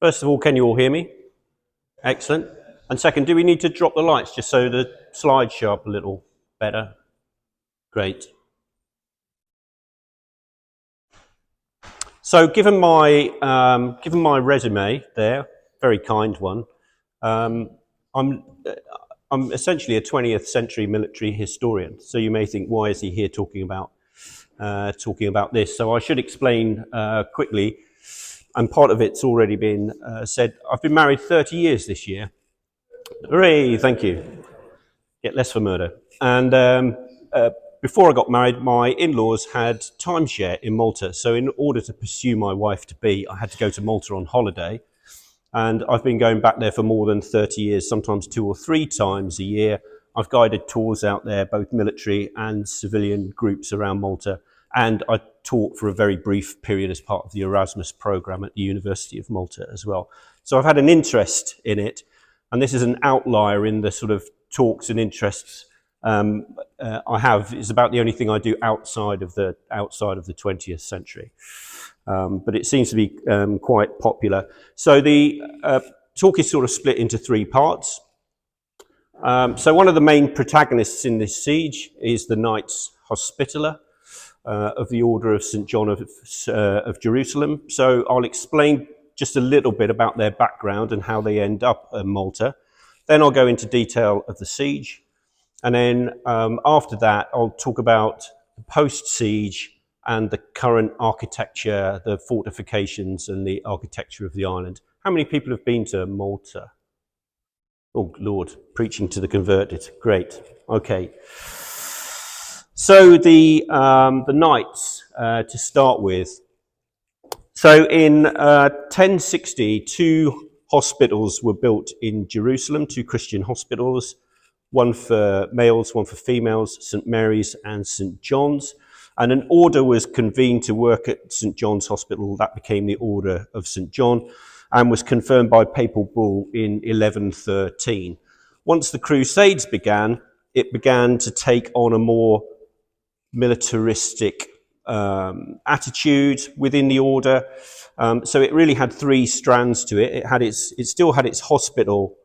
First of all, can you all hear me? Excellent. And second, do we need to drop the lights just so the slides show up a little better? Great. So given my resume there, very kind one, I'm essentially a 20th century military historian. So you may think, why is he here talking about this? So I should explain quickly, and part of it's already been said. I've been married 30 years this year. Hooray, thank you. Get less for murder. And before I got married, my in-laws had timeshare in Malta. So in order to pursue my wife-to-be, I had to go to Malta on holiday. And I've been going back there for more than 30 years, sometimes 2 or 3 times a year. I've guided tours out there, both military and civilian groups around Malta. And I taught for a very brief period as part of the Erasmus program at the University of Malta as well. So I've had an interest in it. And this is an outlier in the sort of talks and interests I have. It's about the only thing I do outside of the 20th century. But it seems to be quite popular. So the talk is sort of split into 3 parts. So one of the main protagonists in this siege is the Knights Hospitaller of the Order of St. John of Jerusalem. So I'll explain just a little bit about their background and how they end up at Malta. Then I'll go into detail of the siege. And then after that, I'll talk about the post-siege and the current architecture, the fortifications and the architecture of the island. How many people have been to Malta? Oh, Lord, preaching to the converted. Great. Okay. So the Knights, to start with. So in 1060, 2 hospitals were built in Jerusalem, 2 Christian hospitals, one for males, one for females, St. Mary's and St. John's. And an order was convened to work at St. John's Hospital. That became the Order of St. John and was confirmed by papal bull in 1113. Once the Crusades began, it began to take on a more militaristic attitude within the order. So it really had 3 strands to it. It still had its hospital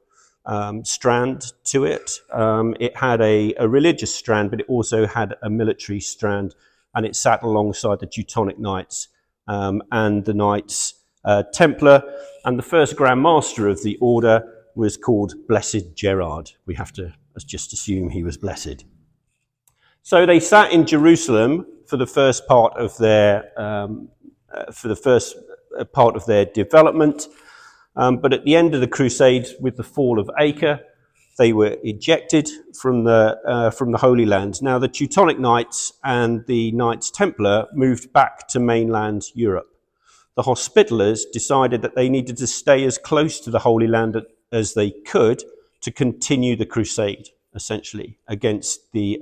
strand to it. It had a religious strand, but it also had a military strand, and it sat alongside the Teutonic Knights and the Knights Templar. And the first Grand Master of the order was called Blessed Gerard. We have to just assume he was blessed. So they sat in Jerusalem for the first part of their development. But at the end of the Crusades, with the fall of Acre, they were ejected from the Holy Land. Now, the Teutonic Knights and the Knights Templar moved back to mainland Europe. The Hospitallers decided that they needed to stay as close to the Holy Land as they could to continue the crusade, essentially, against the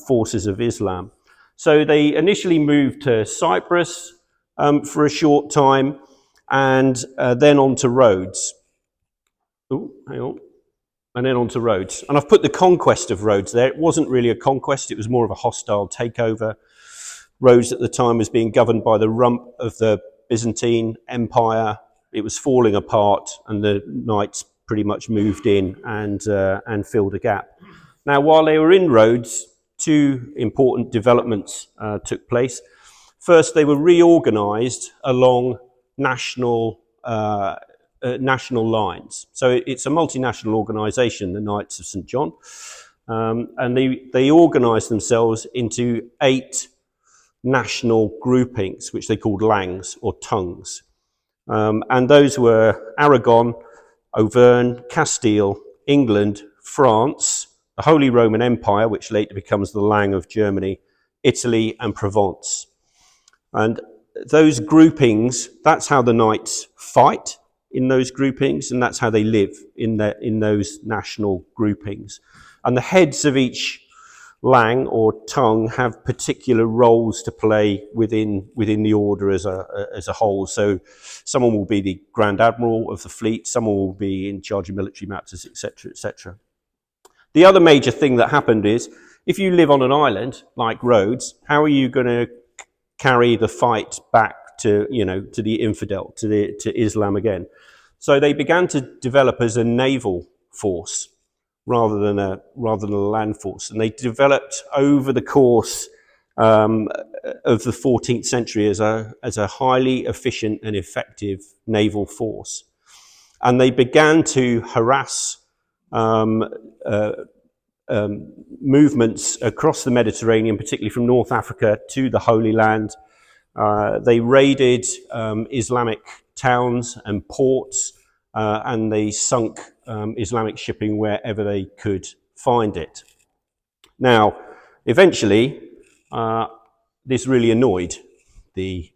forces of Islam. So they initially moved to Cyprus for a short time, and then on to Rhodes. Oh, hang on. And then on to Rhodes. And I've put the conquest of Rhodes there. It wasn't really a conquest, it was more of a hostile takeover. Rhodes at the time was being governed by the rump of the Byzantine Empire. It was falling apart, and the Knights pretty much moved in and filled a gap. Now, while they were in Rhodes, 2 important developments took place. First, they were reorganized along national lines. So it's a multinational organization, the Knights of St. John, and they organized themselves into 8 national groupings, which they called langs or tongues. And those were Aragon, Auvergne, Castile, England, France, the Holy Roman Empire, which later becomes the Lang of Germany, Italy, and Provence. And those groupings, that's how the Knights fight in those groupings, and that's how they live in those national groupings. And the heads of each lang or tongue have particular roles to play within the order as a whole. So someone will be the Grand Admiral of the fleet, someone will be in charge of military matters, etc., etc. The other major thing that happened is, if you live on an island like Rhodes, how are you going to carry the fight back to, to the infidel, to Islam again. So they began to develop as a naval force rather than a land force, and they developed over the course of the 14th century as a highly efficient and effective naval force. And they began to harass movements across the Mediterranean, particularly from North Africa to the Holy Land. They raided Islamic towns and ports, and they sunk Islamic shipping wherever they could find it. Now, eventually, this really annoyed the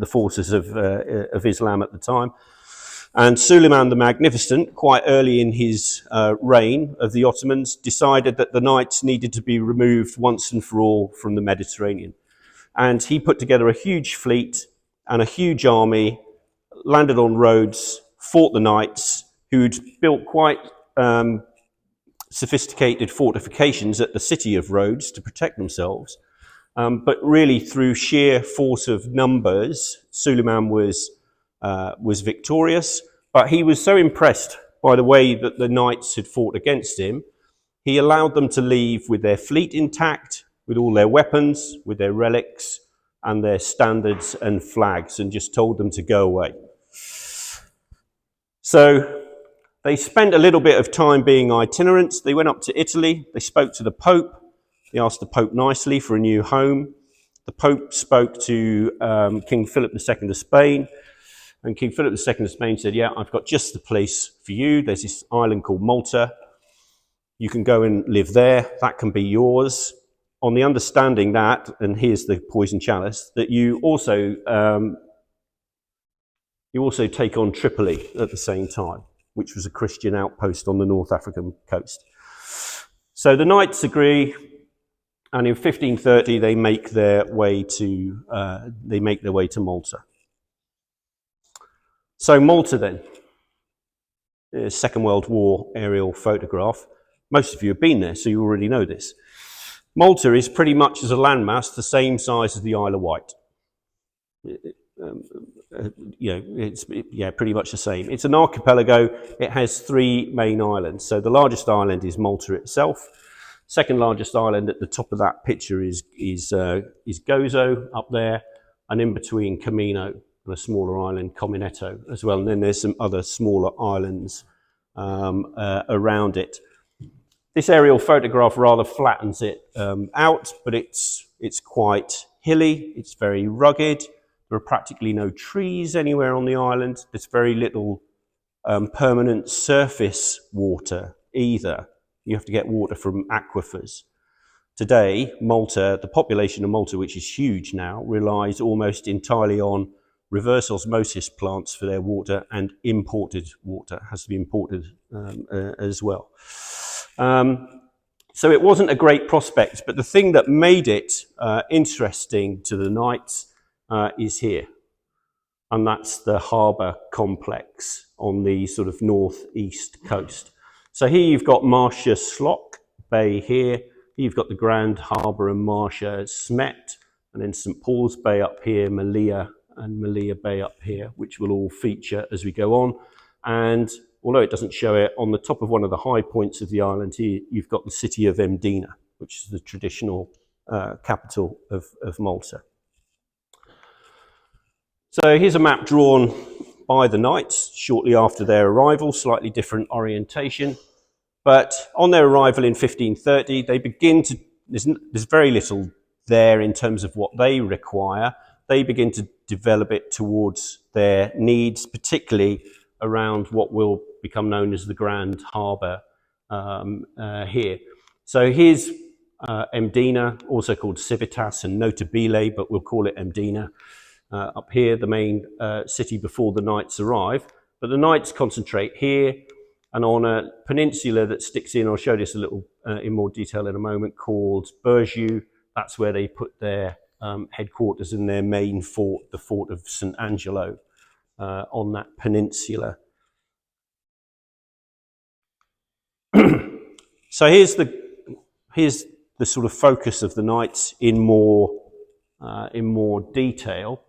forces of Islam at the time. And Suleiman the Magnificent, quite early in his reign of the Ottomans, decided that the Knights needed to be removed once and for all from the Mediterranean. And he put together a huge fleet and a huge army, landed on Rhodes, fought the Knights, who'd built quite sophisticated fortifications at the city of Rhodes to protect themselves. But really, through sheer force of numbers, Suleiman was victorious, but he was so impressed by the way that the Knights had fought against him, he allowed them to leave with their fleet intact, with all their weapons, with their relics, and their standards and flags, and just told them to go away. So they spent a little bit of time being itinerants. They went up to Italy, they spoke to the Pope, they asked the Pope nicely for a new home. The Pope spoke to King Philip II of Spain, and King Philip II of Spain said, yeah, I've got just the place for you. There's this island called Malta. You can go and live there. That can be yours. On the understanding that, and here's the poison chalice, that you also take on Tripoli at the same time, which was a Christian outpost on the North African coast. So the Knights agree, and in 1530 they make their way to Malta. So Malta then, Second World War aerial photograph. Most of you have been there, so you already know this. Malta is pretty much as a landmass the same size as the Isle of Wight. It's pretty much the same. It's an archipelago. It has 3 main islands. So the largest island is Malta itself. Second largest island at the top of that picture is Gozo up there, and in between Camino and a smaller island, Cominetto, as well. And then there's some other smaller islands around it. This aerial photograph rather flattens it out, but it's quite hilly. It's very rugged. There are practically no trees anywhere on the island. There's very little permanent surface water either. You have to get water from aquifers. Today, Malta, the population of Malta, which is huge now, relies almost entirely on reverse osmosis plants for their water, and imported water has to be imported as well. So it wasn't a great prospect, but the thing that made it interesting to the Knights is here, and that's the harbour complex on the sort of northeast coast. So here you've got Marcia Slock Bay here, you've got the Grand Harbour and Marcia Smet, and then St Paul's Bay up here, Malia and Malia Bay up here, which will all feature as we go on. And although it doesn't show it, on the top of one of the high points of the island here, you've got the city of Mdina, which is the traditional capital of Malta. So here's a map drawn by the Knights shortly after their arrival, slightly different orientation. But on their arrival in 1530, they begin to, there's very little there in terms of what they require. They begin to develop it towards their needs, particularly around what will become known as the Grand Harbour here. So here's Mdina, also called Civitas and Notabile, but we'll call it Mdina. Up here, the main city before the Knights arrive. But the Knights concentrate here, and on a peninsula that sticks in, I'll show this a little in more detail in a moment, called Burju. That's where they put their headquarters and their main fort, the fort of St Angelo, on that peninsula. So here's the sort of focus of the Knights in more detail.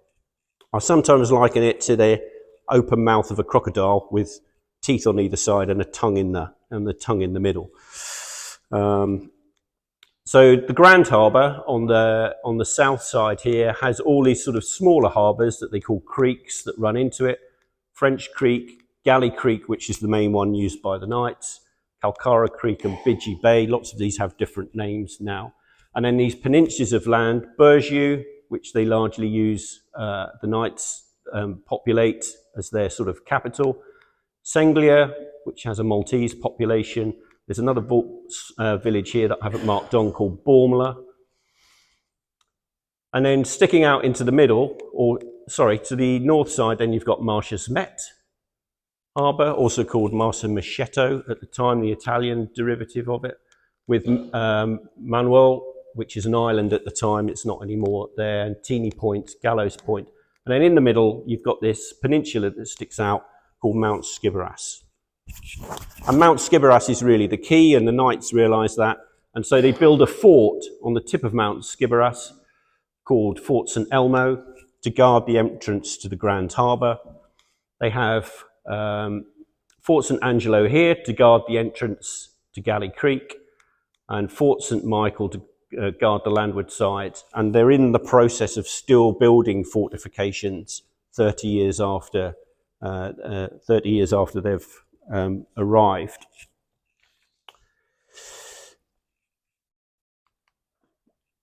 I sometimes liken it to the open mouth of a crocodile with teeth on either side and a tongue in the middle. So the Grand Harbour on the south side here has all these sort of smaller harbours that they call creeks that run into it. French Creek, Galley Creek, which is the main one used by the Knights, Calcara Creek and Bidgie Bay. Lots of these have different names now. And then these peninsulas of land, Burgiu, which they largely use, the Knights populate as their sort of capital. Senglia, which has a Maltese population. There's another village here that I haven't marked on called Bormla. And then sticking out into the middle, to the north side, then you've got Marcius Met Harbour, also called Marsa Machetto at the time, the Italian derivative of it, with Manuel, which is an island at the time, it's not anymore there, and Teeny Point, Gallows Point. And then in the middle, you've got this peninsula that sticks out called Mount Skiboras. And Mount Skiboras is really the key, and the Knights realise that. And so they build a fort on the tip of Mount Skiboras called Fort St Elmo to guard the entrance to the Grand Harbour. They have Fort St Angelo here to guard the entrance to Galley Creek, and Fort St Michael to guard the landward side. And they're in the process of still building fortifications 30 years after they've arrived.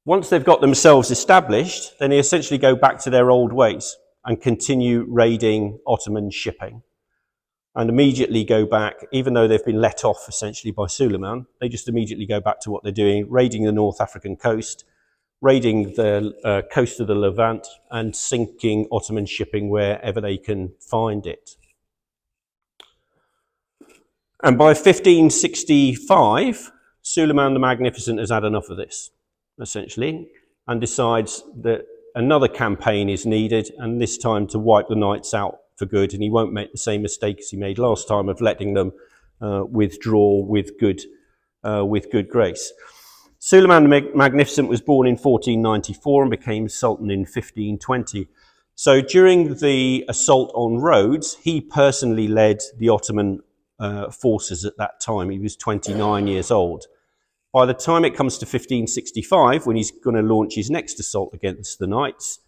Once they've got themselves established, then they essentially go back to their old ways and continue raiding Ottoman shipping. And immediately go back, even though they've been let off essentially by Suleiman, they just immediately go back to what they're doing, raiding the North African coast, raiding the coast of the Levant, and sinking Ottoman shipping wherever they can find it. And by 1565, Suleiman the Magnificent has had enough of this, essentially, and decides that another campaign is needed, and this time to wipe the Knights out for good, and he won't make the same mistake as he made last time of letting them withdraw with good grace. Suleiman the Magnificent was born in 1494 and became Sultan in 1520. So during the assault on Rhodes, he personally led the Ottoman forces at that time. He was 29 years old. By the time it comes to 1565, when he's going to launch his next assault against the Knights,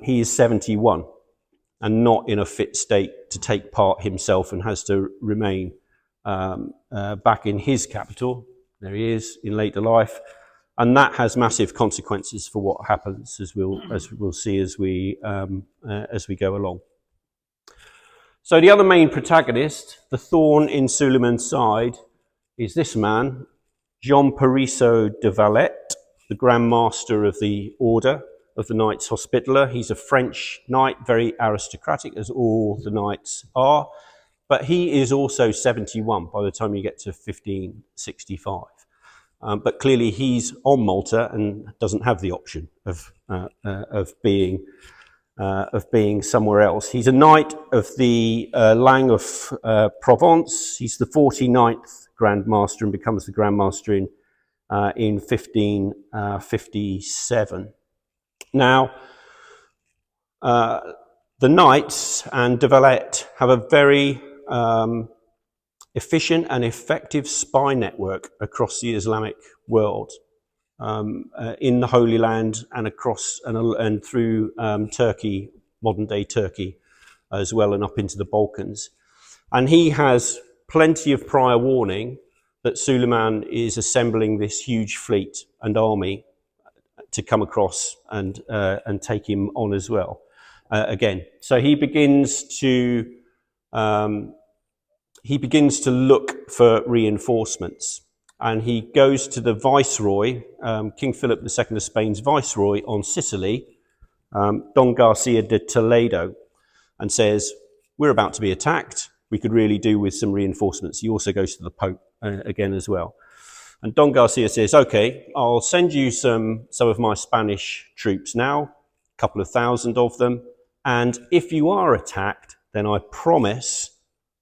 he is 71 and not in a fit state to take part himself, and has to remain back in his capital. There he is in later life, and that has massive consequences for what happens, as we'll see as we go along. So the other main protagonist, the thorn in Suleiman's side, is this man, Jean de Valette, the Grand Master of the Order of the Knights Hospitaller. He's a French knight, very aristocratic, as all the knights are, but he is also 71 by the time you get to 1565. But clearly he's on Malta and doesn't have the option of being somewhere else. He's a knight of the Lang of Provence. He's the 49th Grand Master and becomes the Grand Master in 1557. Now, the Knights and de Valette have a very efficient and effective spy network across the Islamic world, in the Holy Land and across and through Turkey, modern day Turkey, as well, and up into the Balkans. And he has plenty of prior warning that Suleiman is assembling this huge fleet and army to come across and take him on as well. Again, so he begins to look for reinforcements, and he goes to the Viceroy, King Philip II of Spain's Viceroy on Sicily, Don Garcia de Toledo, and says, "We're about to be attacked. We could really do with some reinforcements." He also goes to the Pope again as well. And Don Garcia says, "Okay, I'll send you some of my Spanish troops now, a couple of thousand of them. And if you are attacked, then I promise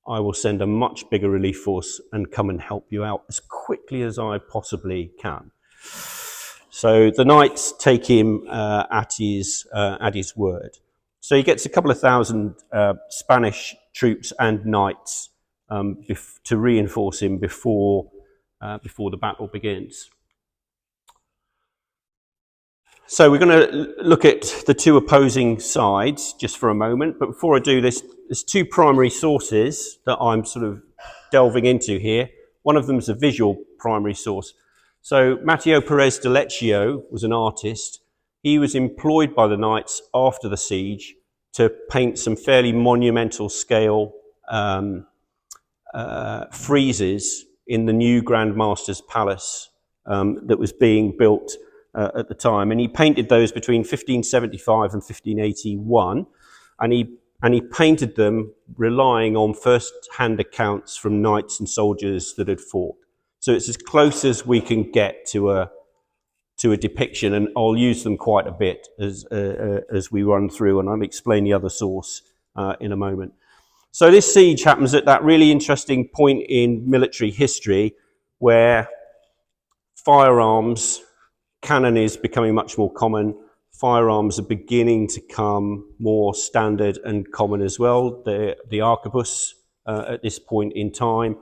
I will send a much bigger relief force and come and help you out as quickly as I possibly can." So the Knights take him at his word. So he gets a couple of thousand Spanish troops and knights to reinforce him before the battle begins. So we're going to look at the two opposing sides just for a moment. But before I do this, there's two primary sources that I'm sort of delving into here. One of them is a visual primary source. So Matteo Perez de Leccio was an artist. He was employed by the Knights after the siege to paint some fairly monumental scale friezes in the new Grand Master's palace that was being built at the time. And he painted those between 1575 and 1581. And he painted them relying on first-hand accounts from knights and soldiers that had fought. So it's as close as we can get to a depiction, and I'll use them quite a bit as we run through, and I'll explain the other source in a moment. So this siege happens at that really interesting point in military history where firearms, cannon is becoming much more common. Firearms are beginning to come more standard and common as well. The arquebus at this point in time,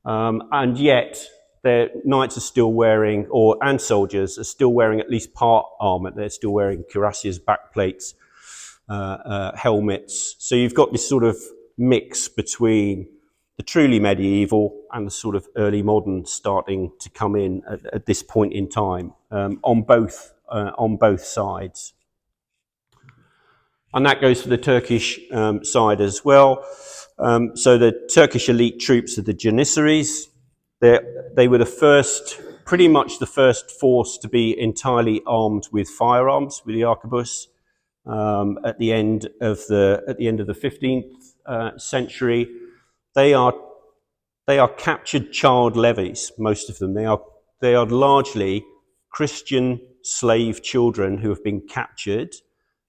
and yet the knights are still wearing, and soldiers are still wearing at least part armour. They're still wearing cuirasses, backplates, helmets. So you've got this sort of mix between the truly medieval and the sort of early modern starting to come in at this point in time on both sides. And that goes for the Turkish side as well. So the Turkish elite troops are the Janissaries. They were pretty much the first force to be entirely armed with firearms, with the arquebus, at the end of the 15th century. They are captured child levies, most of them. They are largely Christian slave children who have been captured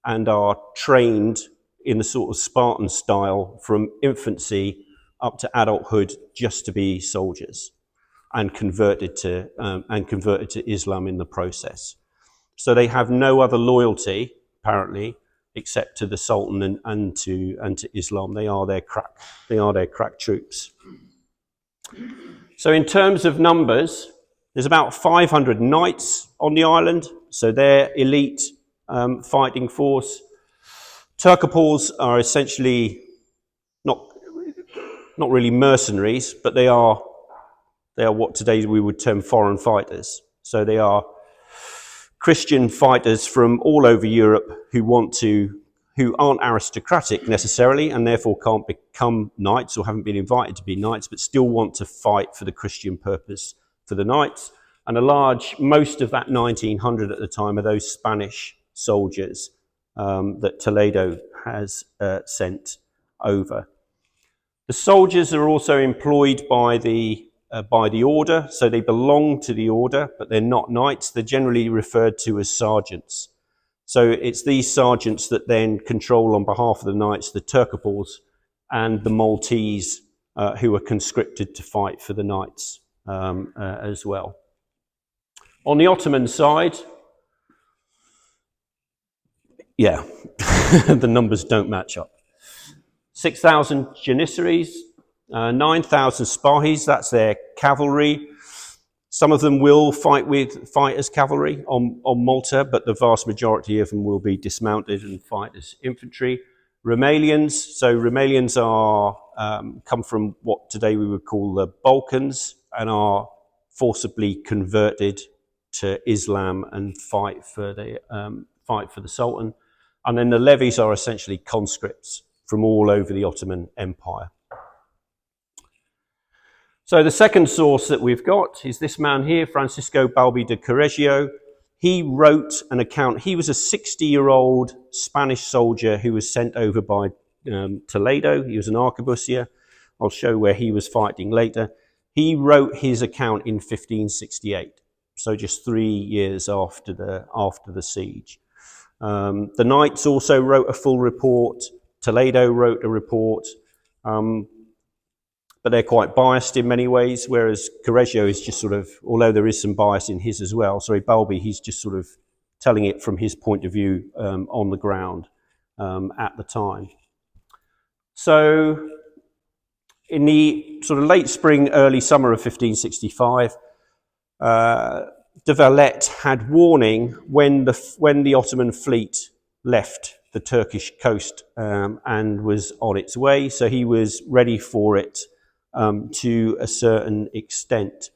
and are trained in the sort of Spartan style from infancy up to adulthood just to be soldiers, and converted to Islam in the process. So they have no other loyalty, apparently, except to the Sultan and to Islam. They are their crack troops. So in terms of numbers, there's about 500 knights on the island. So they're elite fighting force. Turcopauls are essentially not really mercenaries, but they are what today we would term foreign fighters. So they are Christian fighters from all over Europe who aren't aristocratic necessarily, and therefore can't become knights or haven't been invited to be knights, but still want to fight for the Christian purpose for the knights. And most of that 1900 at the time are those Spanish soldiers that Toledo has sent over. The soldiers are also employed by the order, so they belong to the order, but they're not knights. They're generally referred to as sergeants. So it's these sergeants that then control on behalf of the knights the Turcopauls and the Maltese who are conscripted to fight for the knights as well. On the Ottoman side, yeah, the numbers don't match up. 6,000 Janissaries, 9,000 Spahis, that's their cavalry. Some of them will fight as cavalry on Malta, but the vast majority of them will be dismounted and fight as infantry. Romalians, so Romalians come from what today we would call the Balkans and are forcibly converted to Islam and fight for the Sultan. And then the levies are essentially conscripts from all over the Ottoman Empire. So the second source that we've got is this man here, Francisco Balbi de Correggio. He wrote an account. He was a 60-year-old Spanish soldier who was sent over by Toledo. He was an arquebusier. I'll show where he was fighting later. He wrote his account in 1568, so just 3 years after the siege. The Knights also wrote a full report. Toledo wrote a report. But they're quite biased in many ways, whereas Correggio is just sort of, although there is some bias in his as well, Balbi, he's just sort of telling it from his point of view on the ground. at the time. So in the sort of late spring, early summer of 1565, de Valette had warning when the Ottoman fleet left the Turkish coast and was on its way, so he was ready for it to a certain extent.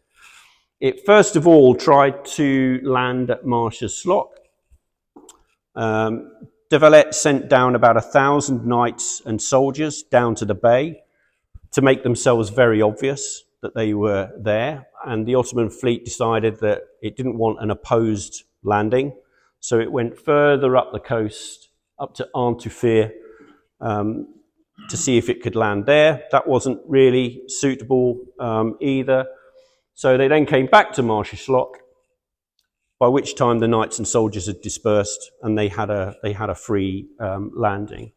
It first of all tried to land at Marshall's De Valette sent down about 1,000 knights and soldiers down to the bay to make themselves very obvious that they were there, and the Ottoman fleet decided that it didn't want an opposed landing, so it went further up the coast, up to Antufir, to see if it could land there. That wasn't really suitable either, so they then came back to Marshall's, by which time the knights and soldiers had dispersed and they had a free landing.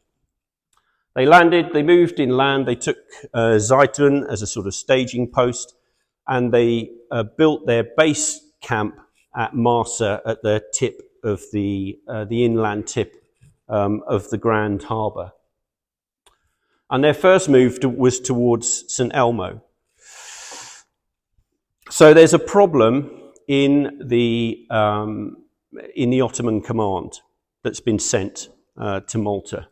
They landed, they moved inland, they took Zeitun as a sort of staging post, and they built their base camp at Marsa at the tip of the inland tip of the Grand Harbour. And their first move was towards St Elmo. So there's a problem in the Ottoman command that's been sent to Malta.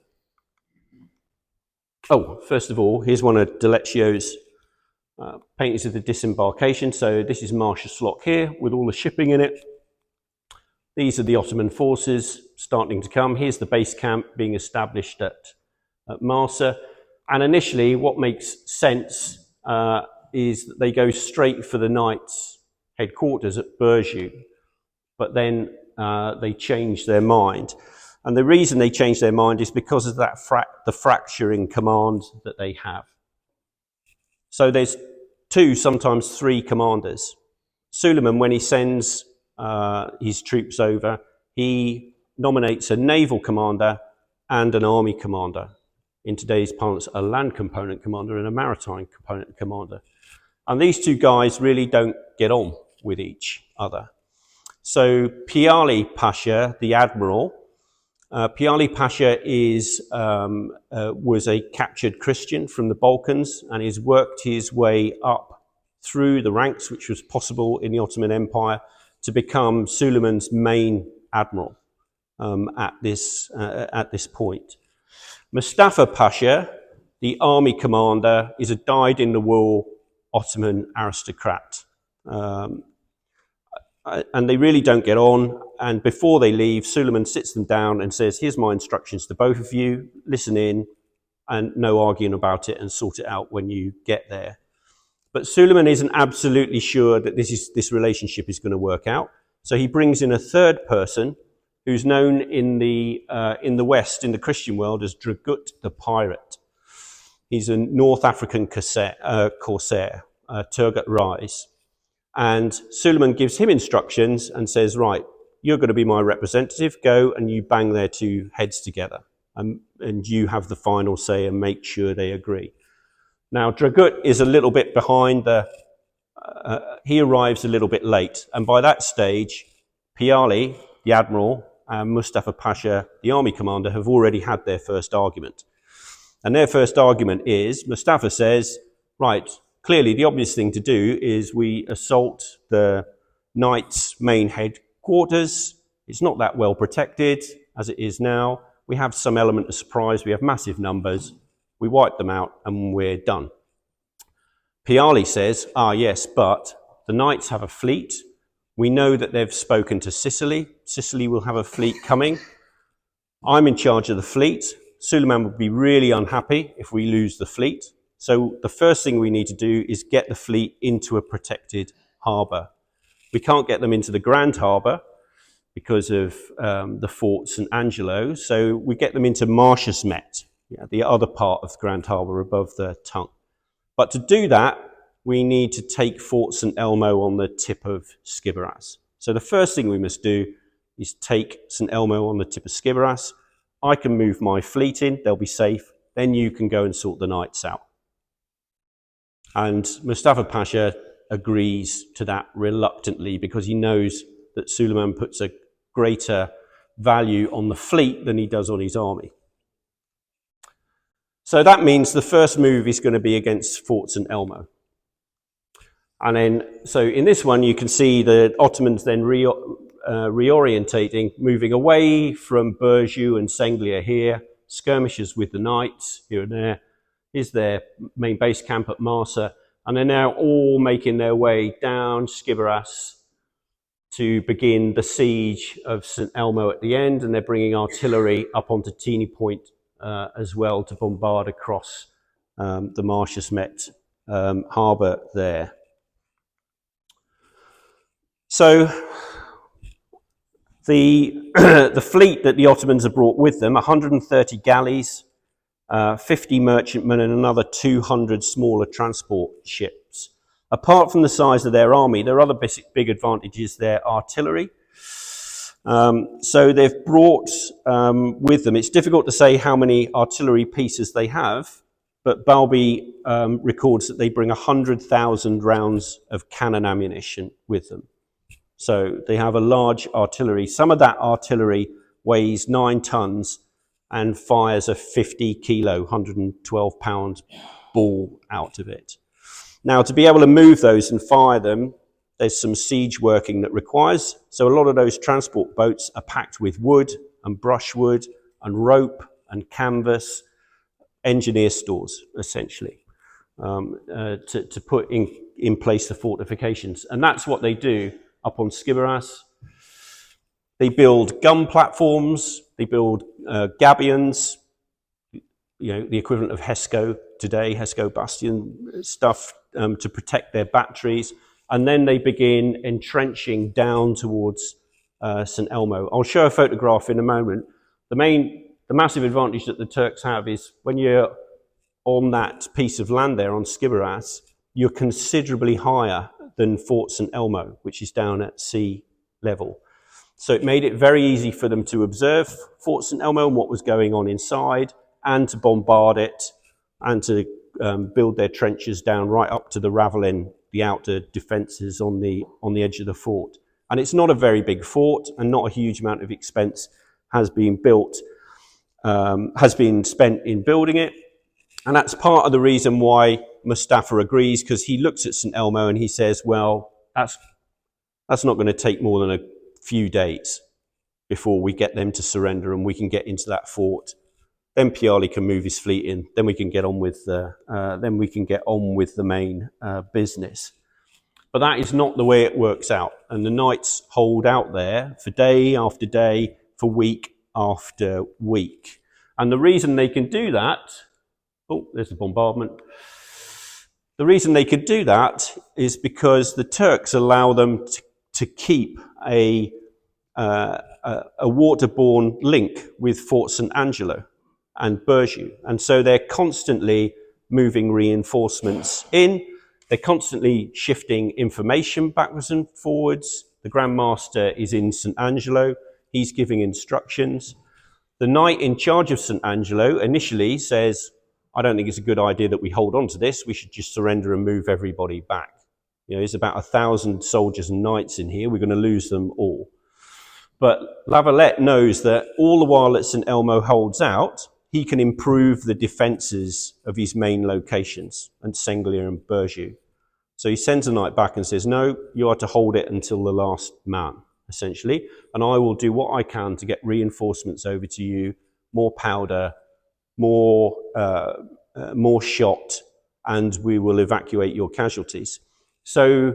Oh, first of all, here's one of D'Alecchio's paintings of the disembarkation. So this is Marshall's here with all the shipping in it. These are the Ottoman forces starting to come. Here's the base camp being established at Marsa. And initially, what makes sense is that they go straight for the Knights' headquarters at Burju, but then they change their mind. And the reason they change their mind is because of that the fracture in command that they have. So there's 2, sometimes 3 commanders. Suleiman, when he sends his troops over, he nominates a naval commander and an army commander. In today's parlance, a land component commander and a maritime component commander. And these 2 guys really don't get on with each other. So Piali Pasha, the admiral, Piali Pasha was a captured Christian from the Balkans, and he's worked his way up through the ranks, which was possible in the Ottoman Empire, to become Suleiman's main admiral at this point. Mustafa Pasha, the army commander, is a dyed-in-the-wool Ottoman aristocrat. And they really don't get on. And before they leave, Suleiman sits them down and says, here's my instructions to both of you. Listen in, and no arguing about it, and sort it out when you get there. But Suleiman isn't absolutely sure that this relationship is going to work out. So he brings in a third person who's known in the West, in the Christian world, as Dragut the Pirate. He's a North African corsair, Turgut Reis. And Suleiman gives him instructions and says, right, you're going to be my representative, go and you bang their 2 heads together. And you have the final say and make sure they agree. Now, Dragut is a little bit behind he arrives a little bit late. And by that stage, Piali, the admiral, and Mustafa Pasha, the army commander, have already had their first argument. And their first argument is, Mustafa says, right, clearly the obvious thing to do is we assault the Knights' main headquarters. It's not that well protected as it is now. We have some element of surprise. We have massive numbers. We wipe them out and we're done. Piali says, yes, but the Knights have a fleet. We know that they've spoken to Sicily. Sicily will have a fleet coming. I'm in charge of the fleet. Suleiman would be really unhappy if we lose the fleet. So the first thing we need to do is get the fleet into a protected harbour. We can't get them into the Grand Harbour because of the Fort St Angelo, so we get them into Marshall's, the other part of the Grand Harbour above the tongue. But to do that, we need to take Fort St Elmo on the tip of Skiberas. So the first thing we must do is take St Elmo on the tip of Skiberas. I can move my fleet in, they'll be safe, then you can go and sort the Knights out. And Mustafa Pasha agrees to that reluctantly because he knows that Suleiman puts a greater value on the fleet than he does on his army. So that means the first move is going to be against Fort St. Elmo. And then, so in this one, you can see the Ottomans then reorientating, moving away from Burju and Senglia here, skirmishes with the Knights here and there. Here's their main base camp at Marsa. And they're now all making their way down Skiveras to begin the siege of St. Elmo at the end. And they're bringing artillery up onto Teeny Point as well to bombard across the Marshalsmet harbour there. So the fleet that the Ottomans have brought with them, 130 galleys, 50 merchantmen and another 200 smaller transport ships. Apart from the size of their army, their other big advantage is their artillery. So they've brought with them, it's difficult to say how many artillery pieces they have, but Balbi records that they bring 100,000 rounds of cannon ammunition with them. So they have a large artillery. Some of that artillery weighs 9 tons and fires a 50 kilo, 112 pound ball out of it. Now, to be able to move those and fire them, there's some siege working that requires. So a lot of those transport boats are packed with wood and brushwood and rope and canvas, engineer stores, essentially, to put in place the fortifications. And that's what they do up on Skiveras. They build gun platforms, they build gabions, the equivalent of HESCO today, HESCO bastion stuff to protect their batteries. And then they begin entrenching down towards St. Elmo. I'll show a photograph in a moment. The massive advantage that the Turks have is when you're on that piece of land there on Skiveras, you're considerably higher than Fort St. Elmo, which is down at sea level. So it made it very easy for them to observe Fort St. Elmo and what was going on inside, and to bombard it, and to build their trenches down right up to the Ravelin, the outer defences on the edge of the fort. And it's not a very big fort, and not a huge amount of expense has been spent in building it. And that's part of the reason why Mustafa agrees, because he looks at St. Elmo and he says, well, that's not going to take more than a few days before we get them to surrender and we can get into that fort. Then Piali can move his fleet in. Then we can get on with the main business. But that is not the way it works out. And the Knights hold out there for day after day, for week after week. And the reason they can do that, oh, there's the bombardment. The reason they could do that is because the Turks allow them to keep a waterborne link with Fort St. Angelo and Burju. And so they're constantly moving reinforcements in. They're constantly shifting information backwards and forwards. The Grand Master is in St. Angelo. He's giving instructions. The knight in charge of St. Angelo initially says, I don't think it's a good idea that we hold on to this. We should just surrender and move everybody back. There's about 1,000 soldiers and knights in here. We're going to lose them all. But La Valette knows that all the while that St. Elmo holds out, he can improve the defences of his main locations, and Senglia and Burju. So he sends a knight back and says, no, you are to hold it until the last man, essentially, and I will do what I can to get reinforcements over to you, more powder, more shot, and we will evacuate your casualties. So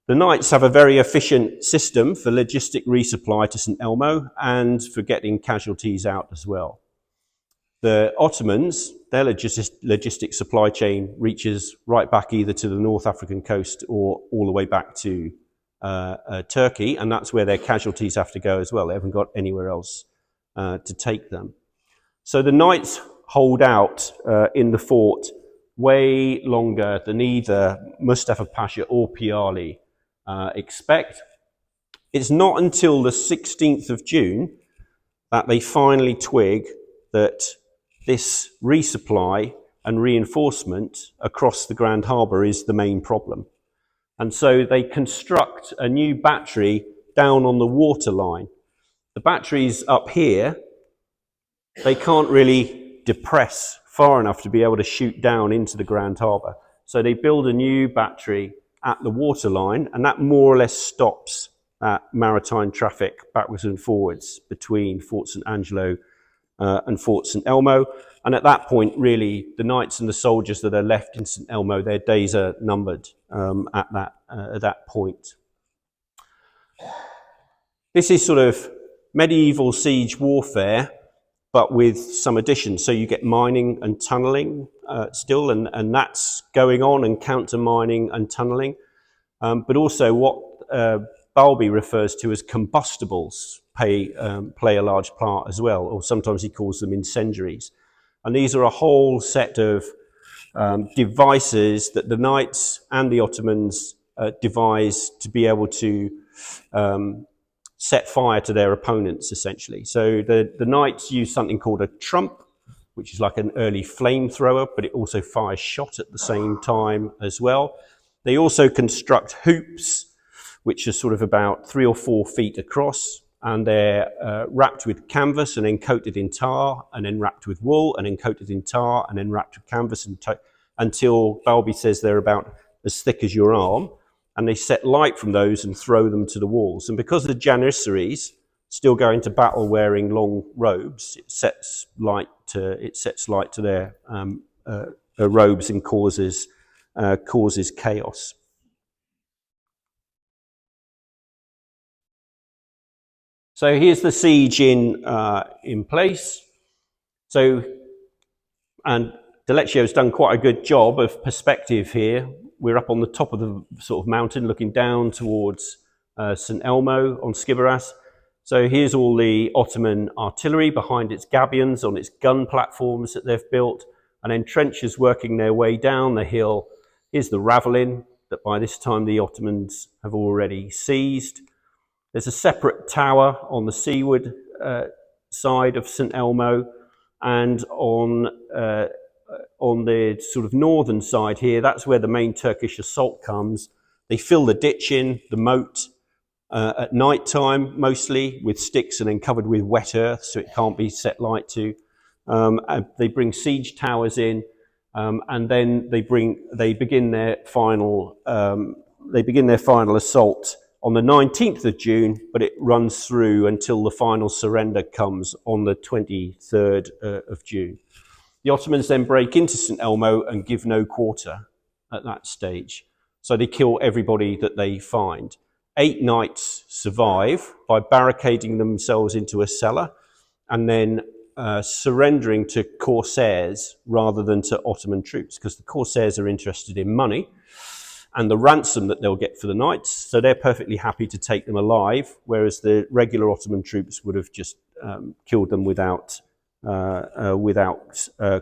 the Knights have a very efficient system for logistic resupply to St. Elmo and for getting casualties out as well. The Ottomans, their logistic supply chain reaches right back either to the North African coast or all the way back to Turkey, and that's where their casualties have to go as well. They haven't got anywhere else to take them. So the Knights hold out in the fort way longer than either Mustafa Pasha or Piali expect. It's not until the 16th of June that they finally twig that this resupply and reinforcement across the Grand Harbour is the main problem. And so they construct a new battery down on the waterline. The batteries up here, they can't really depress far enough to be able to shoot down into the Grand Harbour. So they build a new battery at the waterline, and that more or less stops maritime traffic backwards and forwards between Fort St Angelo and Fort St Elmo. And at that point, really, the knights and the soldiers that are left in St Elmo, their days are numbered at that point. This is sort of medieval siege warfare, but with some additions. So you get mining and tunnelling still, and that's going on, and counter mining and tunnelling. But also what Balby refers to as combustibles play a large part as well, or sometimes he calls them incendiaries. And these are a whole set of devices that the knights and the Ottomans devised to be able to set fire to their opponents, essentially. So the knights use something called a trump, which is like an early flamethrower, but it also fires shot at the same time as well. They also construct hoops, which are sort of about 3 or 4 feet across, and they're wrapped with canvas and then coated in tar, and then wrapped with wool, and then coated in tar, and then wrapped with canvas until Balby says they're about as thick as your arm. And they set light from those and throw them to the walls. And because the Janissaries still go into battle wearing long robes, it sets light to their robes and causes chaos. So here's the siege in place. So, and Delecchio's done quite a good job of perspective here. We're up on the top of the sort of mountain looking down towards St Elmo on Skiberas. So here's all the Ottoman artillery behind its gabions on its gun platforms that they've built, and then trenches working their way down the hill. Here's the Ravelin that by this time the Ottomans have already seized. There's a separate tower on the seaward side of St Elmo, and on the sort of northern side here, that's where the main Turkish assault comes. They fill the ditch in, the moat, at night time, mostly with sticks and then covered with wet earth, so it can't be set light to. And they bring siege towers in, and then they begin their final assault on the 19th of June, but it runs through until the final surrender comes on the 23rd of June. The Ottomans then break into St Elmo and give no quarter at that stage. So they kill everybody that they find. 8 knights survive by barricading themselves into a cellar and then surrendering to corsairs rather than to Ottoman troops, because the corsairs are interested in money and the ransom that they'll get for the knights. So they're perfectly happy to take them alive, whereas the regular Ottoman troops would have just killed them without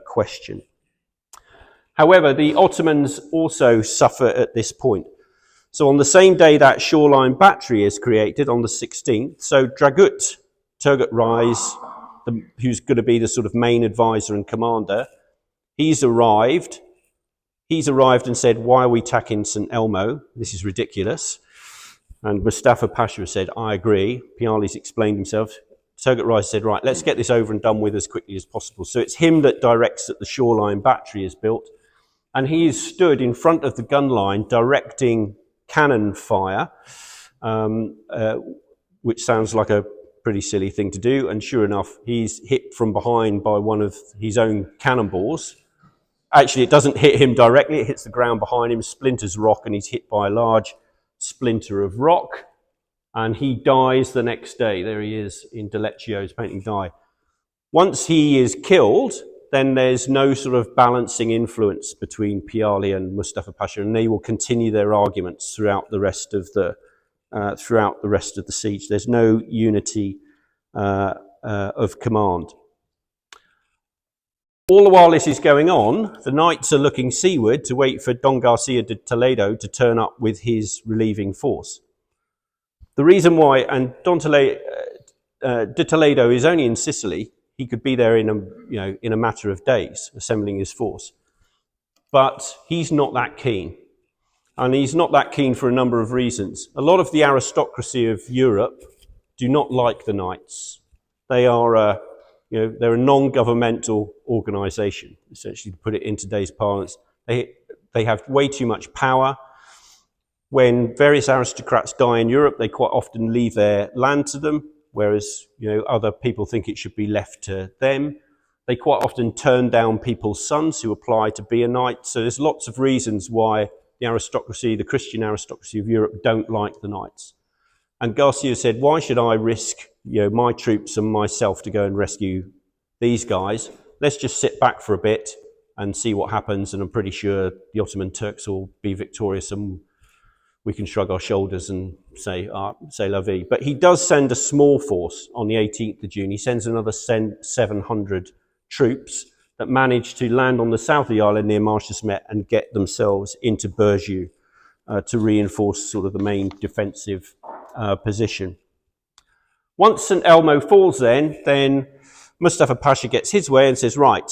question. However, the Ottomans also suffer at this point. So on the same day that shoreline battery is created, on the 16th, so Dragut, Turgut Reis, who's going to be the sort of main advisor and commander, he's arrived and said, why are we attacking St Elmo? This is ridiculous. And Mustafa Pasha said, I agree. Piali's explained himself. Turgut Reis said, right, let's get this over and done with as quickly as possible. So it's him that directs that the shoreline battery is built. And he is stood in front of the gun line directing cannon fire, which sounds like a pretty silly thing to do. And sure enough, he's hit from behind by one of his own cannonballs. Actually, it doesn't hit him directly. It hits the ground behind him, splinters rock, and he's hit by a large splinter of rock. And he dies the next day. There he is in Delecchio's painting, die. Once he is killed, then there's no sort of balancing influence between Piali and Mustafa Pasha, and they will continue their arguments throughout the rest of the siege. There's no unity of command. All the while this is going on, the knights are looking seaward to wait for Don Garcia de Toledo to turn up with his relieving force. The reason why, and de Toledo is only in Sicily. He could be there in a matter of days, assembling his force. But he's not that keen. And he's not that keen for a number of reasons. A lot of the aristocracy of Europe do not like the knights. They are, You know, they're a non-governmental organisation, essentially, to put it in today's parlance. They have way too much power. When various aristocrats die in Europe, they quite often leave their land to them, whereas, you know, other people think it should be left to them. They quite often turn down people's sons who apply to be a knight. So there's lots of reasons why the aristocracy, the Christian aristocracy of Europe, don't like the knights. And Garcia said, why should I risk, you know, my troops and myself to go and rescue these guys? Let's just sit back for a bit and see what happens. And I'm pretty sure the Ottoman Turks will be victorious and we can shrug our shoulders and say, c'est la vie. But he does send a small force on the 18th of June. He sends another 700 troops that manage to land on the south of the island near Marchesmet and get themselves into Burjou to reinforce sort of the main defensive position. Once St Elmo falls then Mustafa Pasha gets his way and says, right,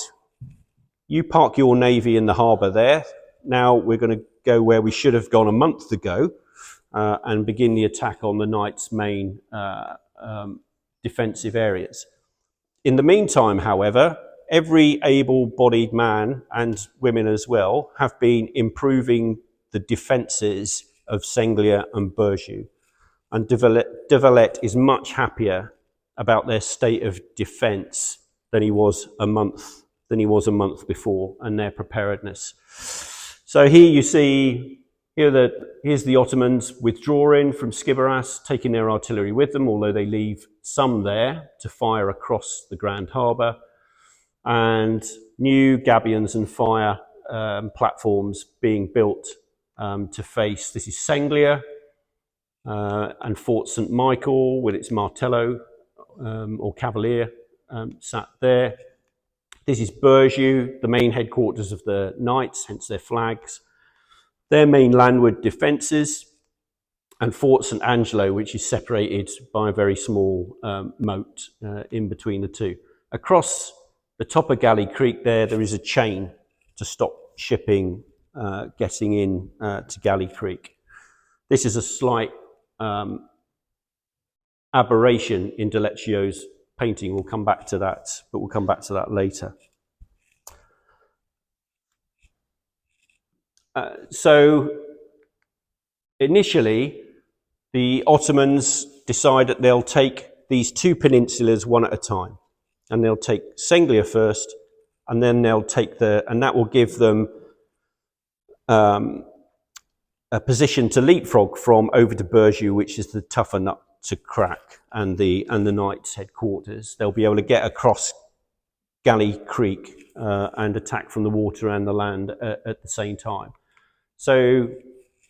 you park your navy in the harbour there. Now we're going to go where we should have gone a month ago and begin the attack on the Knights' main defensive areas. In the meantime, however, every able-bodied man and women as well have been improving the defences of Senglia and Burjou. And de Valette is much happier about their state of defence than he was a month before, and their preparedness. So here you see, here's the Ottomans withdrawing from Skiberas, taking their artillery with them, although they leave some there to fire across the Grand Harbour, and new gabions and fire platforms being built to face. This is Senglia and Fort St Michael with its martello or cavalier sat there. This is Burjou, the main headquarters of the Knights, hence their flags. Their main landward defences, and Fort St Angelo, which is separated by a very small moat in between the two. Across the top of Galley Creek there is a chain to stop shipping getting in to Galley Creek. This is a slight aberration in D'Alecio's painting. We'll come back to that, but we'll come back to that later. So initially, the Ottomans decide that they'll take these two peninsulas one at a time, and they'll take Senglia first, and then they'll take and that will give them a position to leapfrog from over to Burjou, which is the tougher nut to crack, and the Knights' headquarters. They'll be able to get across Galley Creek and attack from the water and the land at the same time. So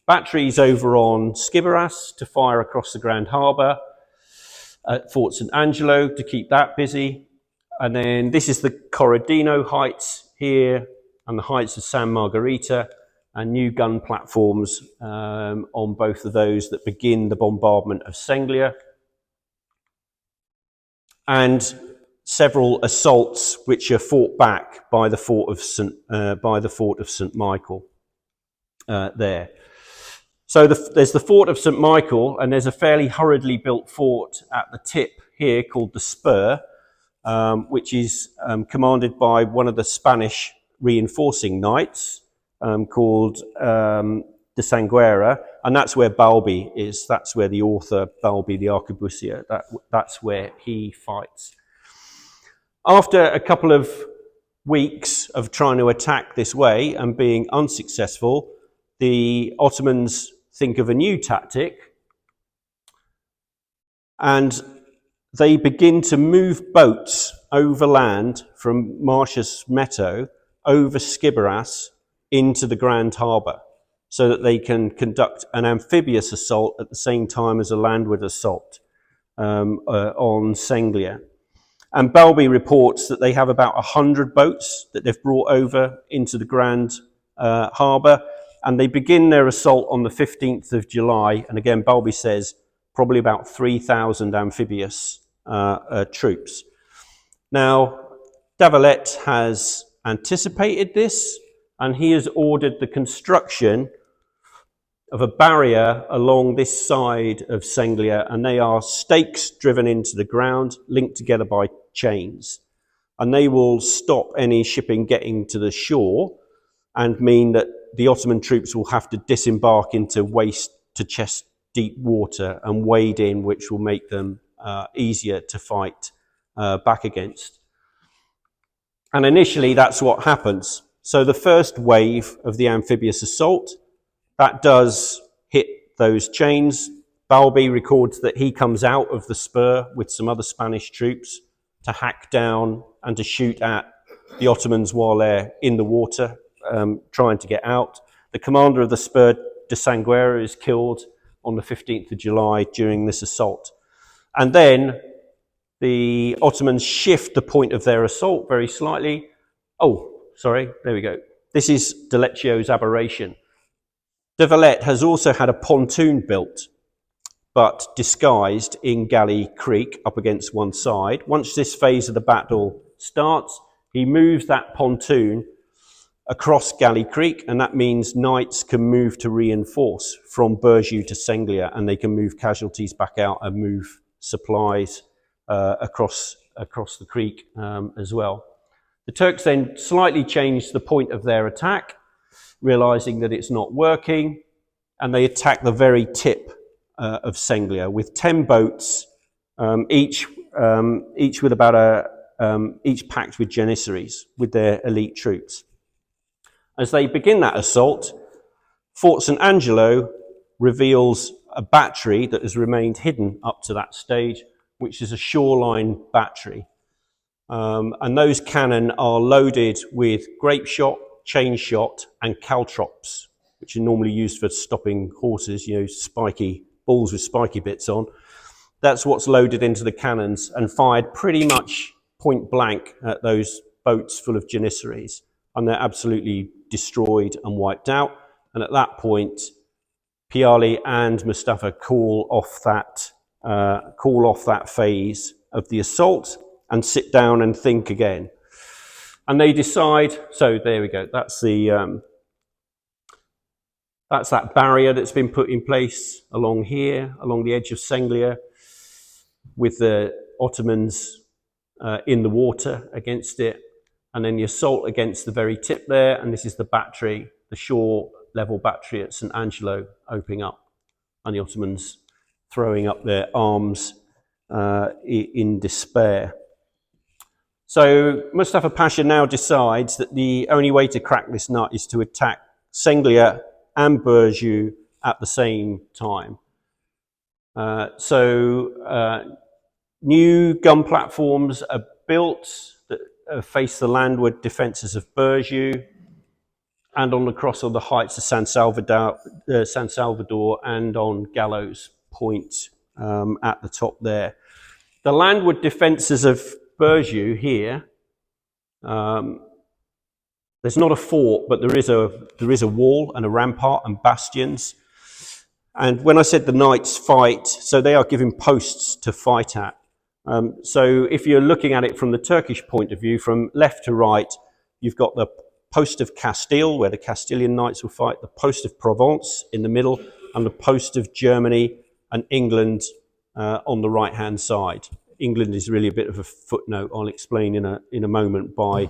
batteries over on Skiberas to fire across the Grand Harbour, at Fort St Angelo to keep that busy, and then this is the Corradino Heights here and the heights of San Margarita, and new gun platforms on both of those that begin the bombardment of Senglia, and several assaults which are fought back by the fort of St Michael there. So there's the fort of St Michael, and there's a fairly hurriedly built fort at the tip here called the Spur, which is commanded by one of the Spanish reinforcing knights, called de Sanguera, and that's where Balbi is. That's where the author, Balbi the Arquebusier, that's where he fights. After a couple of weeks of trying to attack this way and being unsuccessful, the Ottomans think of a new tactic, and they begin to move boats overland from Marcius Metto over Skiberas into the Grand Harbour, so that they can conduct an amphibious assault at the same time as a landward assault on Senglia. And Balbi reports that they have about 100 boats that they've brought over into the Grand Harbour, and they begin their assault on the 15th of July. And again, Balbi says probably about 3,000 amphibious troops. Now, de Valette has anticipated this, and he has ordered the construction of a barrier along this side of Senglia, and they are stakes driven into the ground, linked together by chains. and they will stop any shipping getting to the shore and mean that the Ottoman troops will have to disembark into waist to chest deep water and wade in, which will make them easier to fight back against. And initially that's what happens. So the first wave of the amphibious assault, that does hit those chains. Balbi records that he comes out of the spur with some other Spanish troops to hack down and to shoot at the Ottomans while they're in the water, trying to get out. The commander of the spur, de Sanguera, is killed on the 15th of July during this assault. And then the Ottomans shift the point of their assault very slightly. Oh, sorry, there we go. This is D'Alecchio's aberration. De Valette has also had a pontoon built, but disguised in Galley Creek up against one side. Once this phase of the battle starts, he moves that pontoon across Galley Creek, and that means knights can move to reinforce from Berjou to Senglia, and they can move casualties back out and move supplies across the creek as well. The Turks then slightly changed the point of their attack, realizing that it's not working, and they attack the very tip of Senglia with 10 boats, each with about each packed with janissaries with their elite troops. As they begin that assault, Fort St. Angelo reveals a battery that has remained hidden up to that stage, which is a shoreline battery. And those cannon are loaded with grape shot, chain shot, and caltrops, which are normally used for stopping horses, spiky balls with spiky bits on. That's what's loaded into the cannons and fired pretty much point blank at those boats full of janissaries. And they're absolutely destroyed and wiped out. And at that point, Piali and Mustafa call off that phase of the assault and sit down and think again. And they decide, so there we go, that's that barrier that's been put in place along here, along the edge of Senglia, with the Ottomans in the water against it, and then the assault against the very tip there, and this is the battery, the shore level battery at St. Angelo opening up, and the Ottomans throwing up their arms in despair. So Mustafa Pasha now decides that the only way to crack this nut is to attack Senglia and Berjou at the same time. New gun platforms are built that face the landward defences of Berjou and on the cross of the heights of San Salvador and on Gallows Point at the top there. The landward defences of Berjou here, there's not a fort, but there is a wall and a rampart and bastions. And when I said the knights fight, so they are given posts to fight at. So if you're looking at it from the Turkish point of view, from left to right, you've got the post of Castile, where the Castilian knights will fight, the post of Provence in the middle, and the post of Germany and England on the right-hand side. England is really a bit of a footnote. I'll explain in a moment by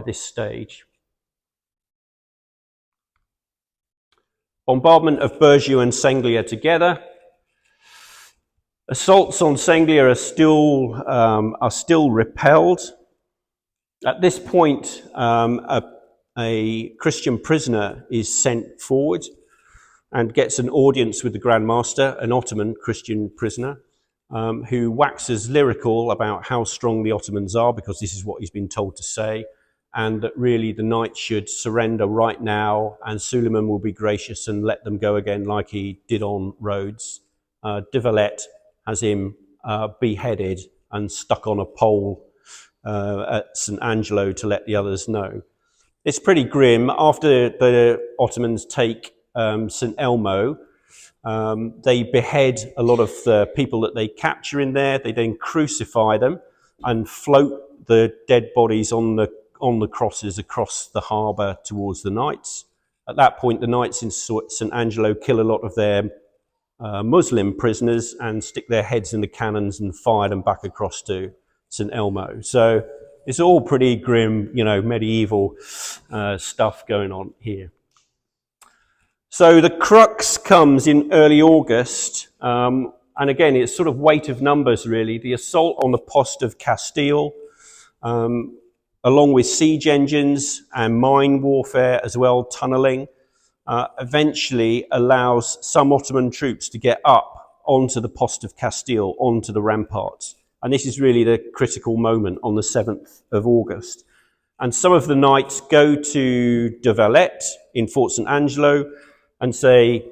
this stage. Bombardment of Berjou and Senglia together. Assaults on Senglia are still repelled. At this point, a Christian prisoner is sent forward and gets an audience with the Grand Master, an Ottoman Christian prisoner, who waxes lyrical about how strong the Ottomans are, because this is what he's been told to say, and that really the knights should surrender right now, and Suleiman will be gracious and let them go again like he did on Rhodes. De Valette has him beheaded and stuck on a pole at St. Angelo to let the others know. It's pretty grim. After the Ottomans take St. Elmo, they behead a lot of the people that they capture in there. They then crucify them and float the dead bodies on the crosses across the harbour towards the knights. At that point, the knights in St. Angelo kill a lot of their Muslim prisoners and stick their heads in the cannons and fire them back across to St. Elmo. So it's all pretty grim, you know, medieval stuff going on here. So the crux comes in early August, and again, it's sort of weight of numbers, really. The assault on the post of Castile, along with siege engines and mine warfare as well, tunnelling, eventually allows some Ottoman troops to get up onto the post of Castile, onto the ramparts. And this is really the critical moment on the 7th of August. And some of the knights go to de Valette in Fort St. Angelo and say,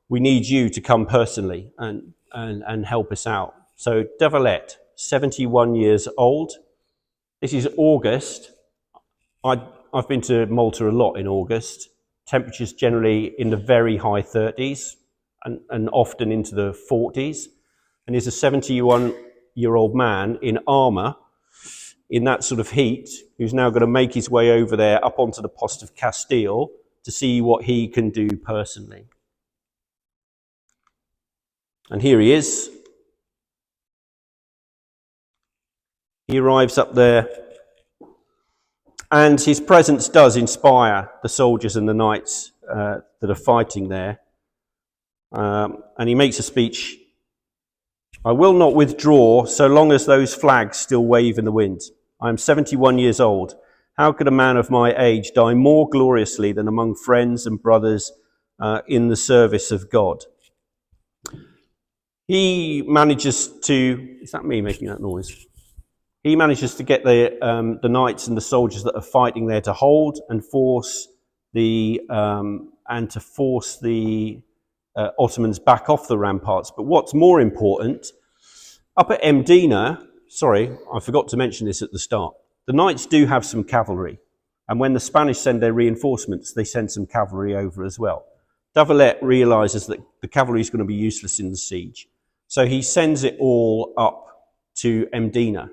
we need you to come personally and help us out. So de Valette, 71 years old. This is August. I've been to Malta a lot in August. Temperatures generally in the very high 30s and often into the 40s. And he's a 71-year-old man in armour, in that sort of heat, who's now going to make his way over there up onto the post of Castile to see what he can do personally. And here he is. He arrives up there, and his presence does inspire the soldiers and the knights that are fighting there. And he makes a speech. I will not withdraw so long as those flags still wave in the wind. I am 71 years old. How could a man of my age die more gloriously than among friends and brothers in the service of God? He manages to, is that me making that noise? He manages to get the knights and the soldiers that are fighting there to hold and force the Ottomans back off the ramparts. But what's more important, up at Mdina, sorry, I forgot to mention this at the start, the knights do have some cavalry. And when the Spanish send their reinforcements, they send some cavalry over as well. De Valette realises that the cavalry is going to be useless in the siege. So he sends it all up to Mdina,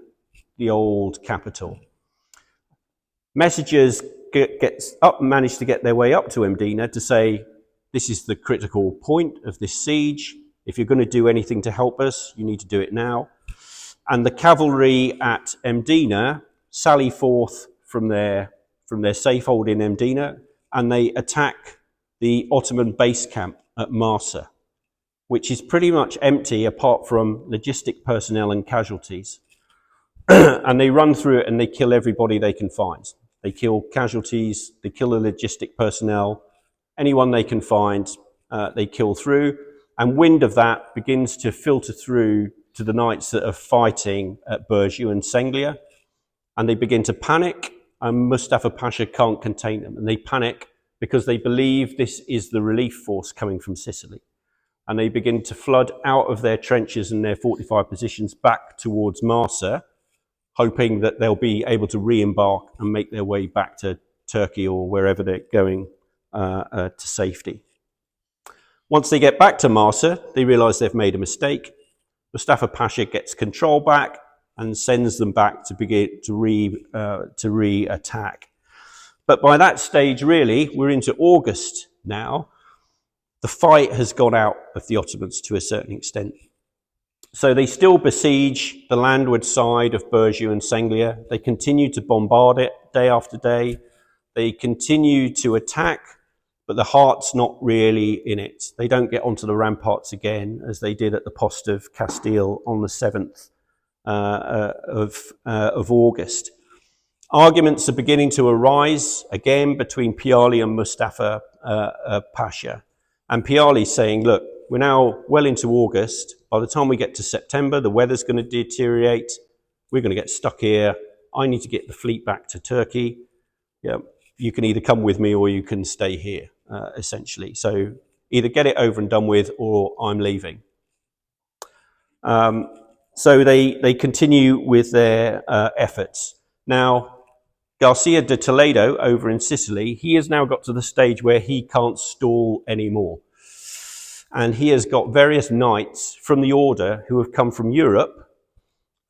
the old capital. Messengers manage to get their way up to Mdina to say, this is the critical point of this siege. If you're going to do anything to help us, you need to do it now. And the cavalry at Mdina sally forth from their safehold in Mdina, and they attack the Ottoman base camp at Marsa, which is pretty much empty apart from logistic personnel and casualties. And they run through it and they kill everybody they can find. They kill casualties, they kill the logistic personnel, anyone they can find, they kill through. And wind of that begins to filter through to the knights that are fighting at Burju and Senglia. And they begin to panic, and Mustafa Pasha can't contain them. And they panic because they believe this is the relief force coming from Sicily. And they begin to flood out of their trenches and their fortified positions back towards Marsa, hoping that they'll be able to re-embark and make their way back to Turkey or wherever they're going to safety. Once they get back to Marsa, they realise they've made a mistake. Mustafa Pasha gets control back and sends them back to begin to re-attack. But by that stage, really, we're into August now. The fight has gone out of the Ottomans to a certain extent. So they still besiege the landward side of Burju and Senglia. They continue to bombard it day after day. They continue to attack, but the heart's not really in it. They don't get onto the ramparts again, as they did at the post of Castile on the 7th of August. Arguments are beginning to arise again between Piali and Mustafa Pasha. And Piali's saying, look, we're now well into August. By the time we get to September, the weather's going to deteriorate. We're going to get stuck here. I need to get the fleet back to Turkey. Yeah, you can either come with me or you can stay here, essentially. So either get it over and done with or I'm leaving. So they continue with their efforts. Now, Garcia de Toledo over in Sicily, he has now got to the stage where he can't stall anymore. And he has got various knights from the order who have come from Europe,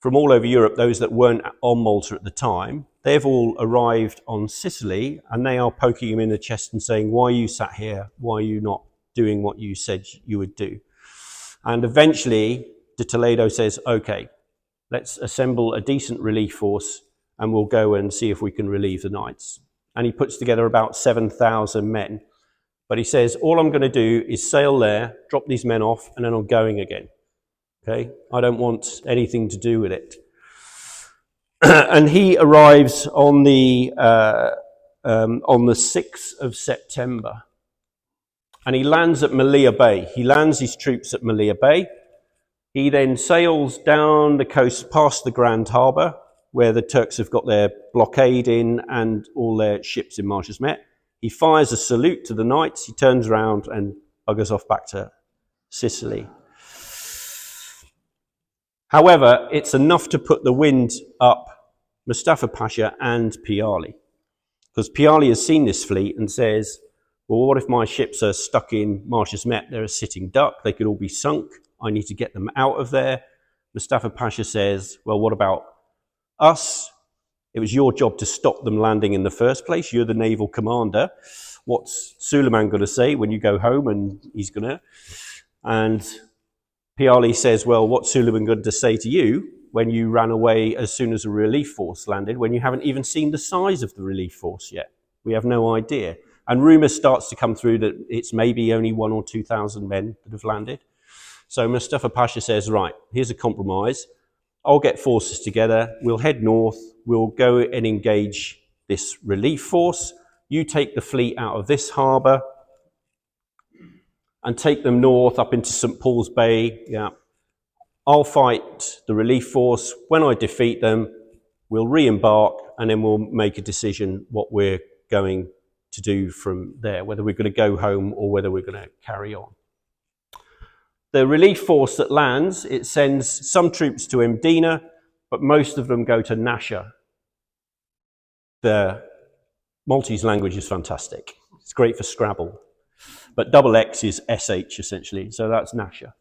from all over Europe, those that weren't on Malta at the time. They've all arrived on Sicily, and they are poking him in the chest and saying, why are you sat here? Why are you not doing what you said you would do? And eventually, de Toledo says, okay, let's assemble a decent relief force and we'll go and see if we can relieve the Knights. And he puts together about 7,000 men. But he says, all I'm going to do is sail there, drop these men off, and then I'm going again. Okay? I don't want anything to do with it. And he arrives on the 6th of September. And he lands at Malea Bay. He lands his troops at Malea Bay. He then sails down the coast past the Grand Harbour, where the Turks have got their blockade in and all their ships in Marches Met. He fires a salute to the Knights. He turns around and buggers off back to Sicily. However, it's enough to put the wind up Mustafa Pasha and Piali, because Piali has seen this fleet and says, well, what if my ships are stuck in Marches Met? They're a sitting duck. They could all be sunk. I need to get them out of there. Mustafa Pasha says, well, what about us? It was your job to stop them landing in the first place. You're the naval commander. What's Suleiman going to say when you go home? And he's going to. And Piali says, well, what's Suleiman going to say to you when you ran away as soon as a relief force landed, when you haven't even seen the size of the relief force yet? We have no idea. And rumour starts to come through that it's maybe only 1,000 or 2,000 men that have landed. So Mustafa Pasha says, right, here's a compromise. I'll get forces together. We'll head north. We'll go and engage this relief force. You take the fleet out of this harbour and take them north up into St. Paul's Bay. Yeah. I'll fight the relief force. When I defeat them, we'll re-embark and then we'll make a decision what we're going to do from there, whether we're going to go home or whether we're going to carry on. The relief force that lands, it sends some troops to Mdina, but most of them go to Nasha. The Maltese language is fantastic. It's great for Scrabble. But double X is SH essentially, so that's Nasha.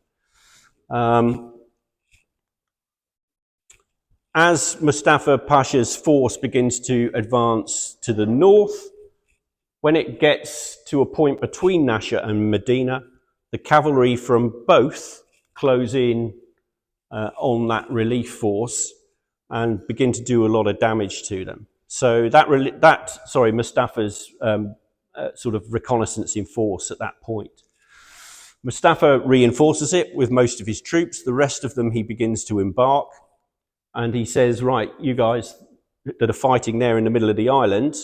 As Mustafa Pasha's force begins to advance to the north, when it gets to a point between Nasha and Medina, the cavalry from both close in on that relief force and begin to do a lot of damage to them. So Mustafa's sort of reconnaissance in force at that point. Mustafa reinforces it with most of his troops. The rest of them he begins to embark. And he says, right, you guys that are fighting there in the middle of the island,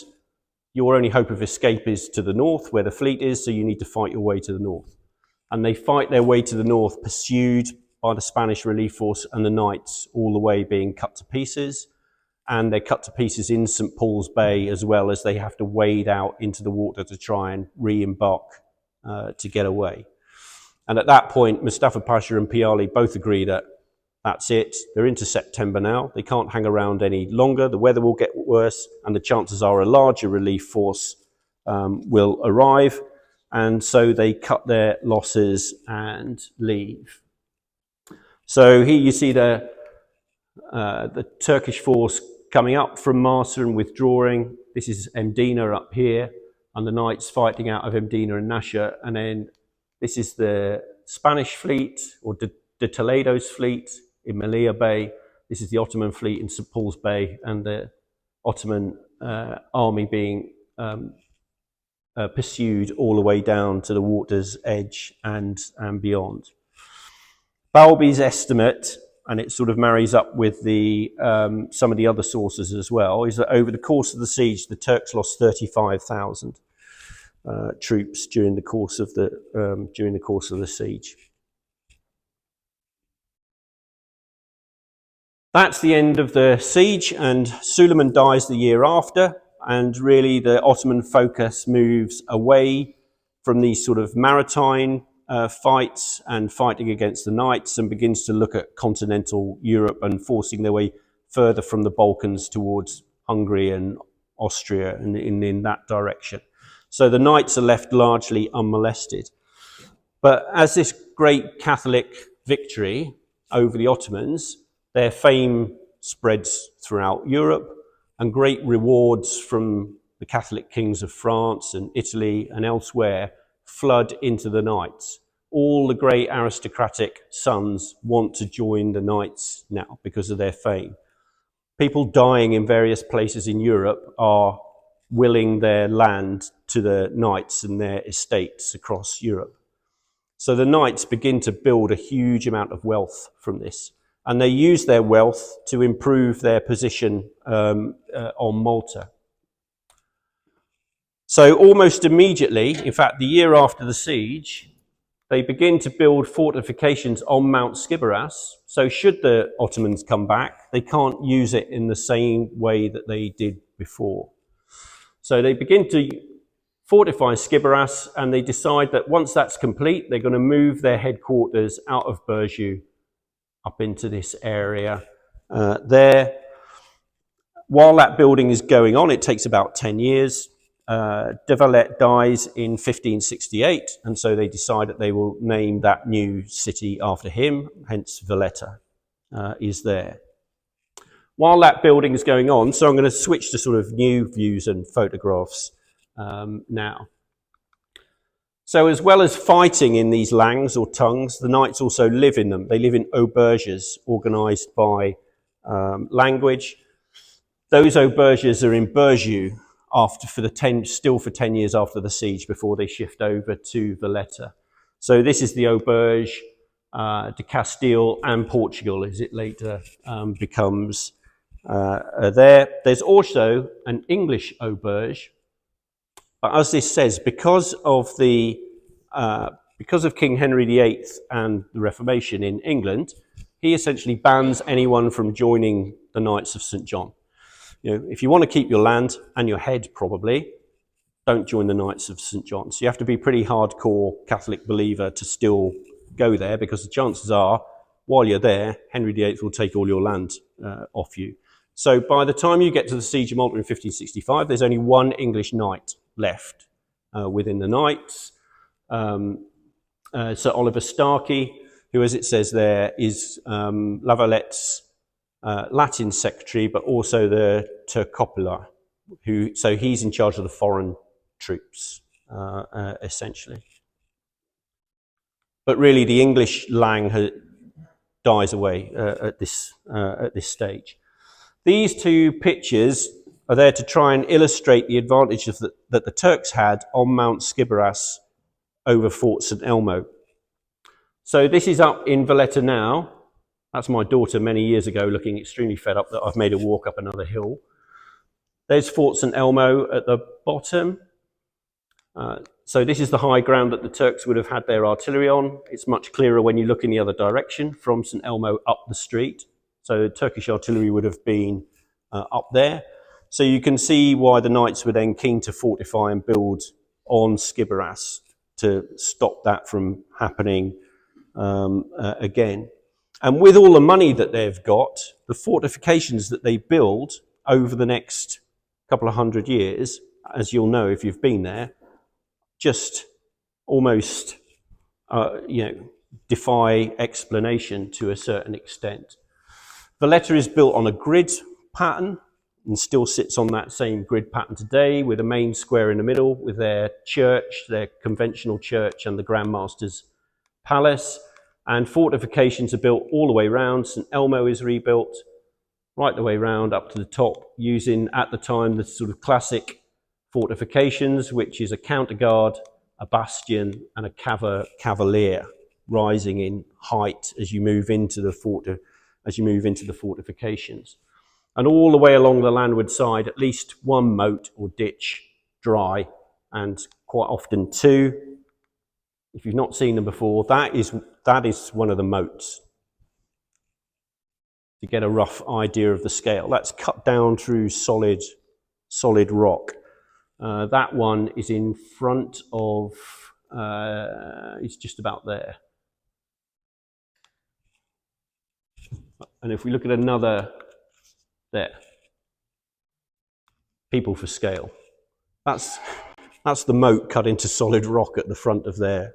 your only hope of escape is to the north where the fleet is, so you need to fight your way to the north. And they fight their way to the north, pursued by the Spanish relief force and the Knights, all the way being cut to pieces. And they're cut to pieces in St. Paul's Bay, as well as they have to wade out into the water to try and re-embark to get away. And at that point, Mustafa Pasha and Piali both agree that that's it. They're into September now. They can't hang around any longer. The weather will get worse, and the chances are a larger relief force will arrive. And so they cut their losses and leave. So here you see the Turkish force coming up from Marsa and withdrawing. This is Mdina up here, and the Knights fighting out of Mdina and Nasha. And then this is the Spanish fleet, or de Toledo's fleet in Malea Bay. This is the Ottoman fleet in St. Paul's Bay, and the Ottoman army being pursued all the way down to the water's edge and beyond. Balby's estimate, and it sort of marries up with the some of the other sources as well, is that over the course of the siege, the Turks lost 35,000 troops during the course of the siege. That's the end of the siege, and Suleiman dies the year after, and really the Ottoman focus moves away from these sort of maritime fights and fighting against the Knights, and begins to look at continental Europe and forcing their way further from the Balkans towards Hungary and Austria and in that direction. So the Knights are left largely unmolested. But as this great Catholic victory over the Ottomans, their fame spreads throughout Europe, and great rewards from the Catholic kings of France and Italy and elsewhere flood into the Knights. All the great aristocratic sons want to join the Knights now because of their fame. people dying in various places in Europe are willing their land to the knights and their estates across Europe. So the knights begin to build a huge amount of wealth from this, and they use their wealth to improve their position on Malta. So almost immediately, in fact, the year after the siege, they begin to build fortifications on Mount Skiberas. So should the Ottomans come back, they can't use it in the same way that they did before. So they begin to fortify Skiberas, and they decide that once that's complete, they're going to move their headquarters out of Burju up into this area there. While that building is going on, it takes about 10 years. De Valette dies in 1568, and so they decide that they will name that new city after him, hence Valletta is there. While that building is going on, so I'm going to switch to sort of new views and photographs now. So as well as fighting in these langs or tongues, the knights also live in them. They live in auberges organised by language. Those auberges are in Burju still for 10 years after the siege before they shift over to Valletta. So this is the auberge de Castile and Portugal as it later becomes there. There's also an English auberge, but as this says, because of King Henry VIII and the Reformation in England, he essentially bans anyone from joining the Knights of St. John. You know, if you want to keep your land and your head, probably, don't join the Knights of St. John. So you have to be a pretty hardcore Catholic believer to still go there, because the chances are, while you're there, Henry VIII will take all your land off you. So by the time you get to the Siege of Malta in 1565, there's only one English knight left within the Knights. Sir Oliver Starkey, who, as it says there, is La Valette's Latin secretary, but also the Tercopula, so he's in charge of the foreign troops, essentially. But really, the English lang dies away at this stage. These two pictures are there to try and illustrate the advantages that the Turks had on Mount Skiberas over Fort St. Elmo. So this is up in Valletta now. That's my daughter many years ago, looking extremely fed up that I've made her walk up another hill. There's Fort St. Elmo at the bottom. So this is the high ground that the Turks would have had their artillery on. It's much clearer when you look in the other direction from St. Elmo up the street. So Turkish artillery would have been up there. So you can see why the Knights were then keen to fortify and build on Skiberas to stop that from happening again. And with all the money that they've got, the fortifications that they build over the next couple of hundred years, as you'll know if you've been there, just almost defy explanation to a certain extent. Valletta is built on a grid pattern and still sits on that same grid pattern today, with a main square in the middle, with their church, their conventional church, and the Grand Master's palace. And fortifications are built all the way around. St. Elmo is rebuilt right the way around up to the top, using at the time the sort of classic fortifications, which is a counterguard, a bastion, and a cavalier, rising in height as you move into the fortifications. And all the way along the landward side, at least one moat or ditch dry, and quite often two. If you've not seen them before, that is one of the moats. To get a rough idea of the scale, that's cut down through solid rock. That one is in front of. It's just about there. And if we look at another there, people for scale. That's the moat cut into solid rock at the front of their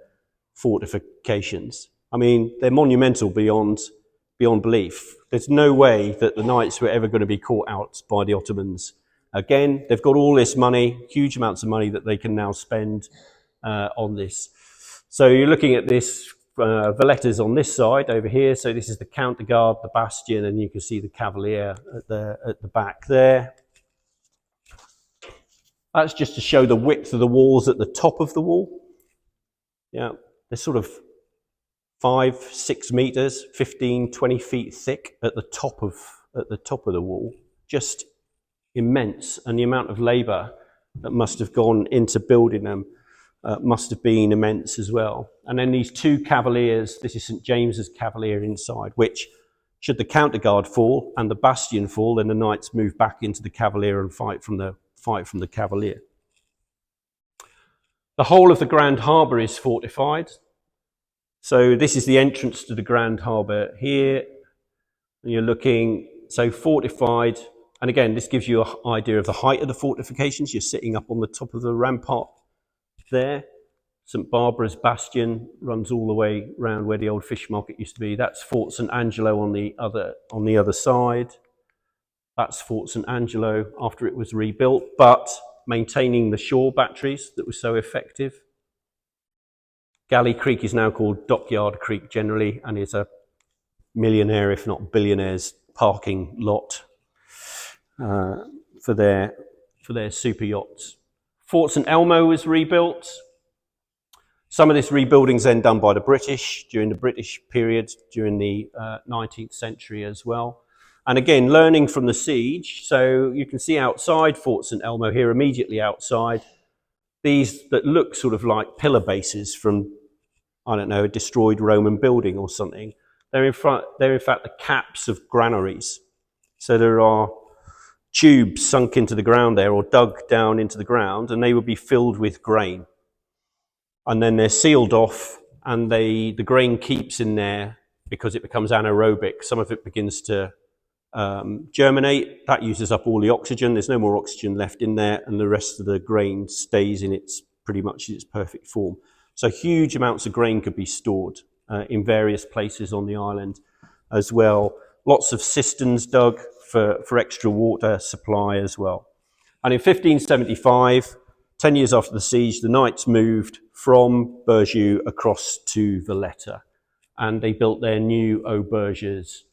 fortifications. I mean, they're monumental beyond belief. There's no way that the Knights were ever going to be caught out by the Ottomans. Again, they've got all this money, huge amounts of money that they can now spend on this. So you're looking at this Valettas on this side over here. So this is the counter guard, the bastion, and you can see the cavalier at the back there. That's just to show the width of the walls at the top of the wall. Yeah, they're sort of 5, 6 meters, 15, 20 feet thick at the top of the wall. Just immense, and the amount of labour that must have gone into building them must have been immense as well. And then these two cavaliers, this is St James's Cavalier inside, which, should the counter guard fall and the bastion fall, then the knights move back into the cavalier and fight from the cavalier. The whole of the Grand Harbour is fortified. So this is the entrance to the Grand Harbour here. And you're looking, so fortified. And again, this gives you an idea of the height of the fortifications. You're sitting up on the top of the rampart there. St Barbara's bastion runs all the way around where the old fish market used to be. That's Fort St Angelo on the other side. That's Fort St Angelo after it was rebuilt, but maintaining the shore batteries that were so effective. Galley Creek is now called Dockyard Creek generally, and is a millionaire, if not billionaire's, parking lot for their super yachts. Fort St Elmo was rebuilt. Some of this rebuilding is then done by the British during the British period, during the 19th century as well. And again, learning from the siege. So you can see outside Fort St Elmo here, immediately outside, these that look sort of like pillar bases from, I don't know, a destroyed Roman building or something. They're in fact the caps of granaries. So there are tubes sunk into the ground there, or dug down into the ground, and they would be filled with grain. And then they're sealed off, and the grain keeps in there because it becomes anaerobic. Some of it begins to germinate. That uses up all the oxygen. There's no more oxygen left in there, and the rest of the grain stays in pretty much its perfect form. So huge amounts of grain could be stored in various places on the island as well. Lots of cisterns dug for extra water supply as well. And in 1575, 10 years after the siege, the knights moved from Burgeux across to Valletta, and they built their new auberges.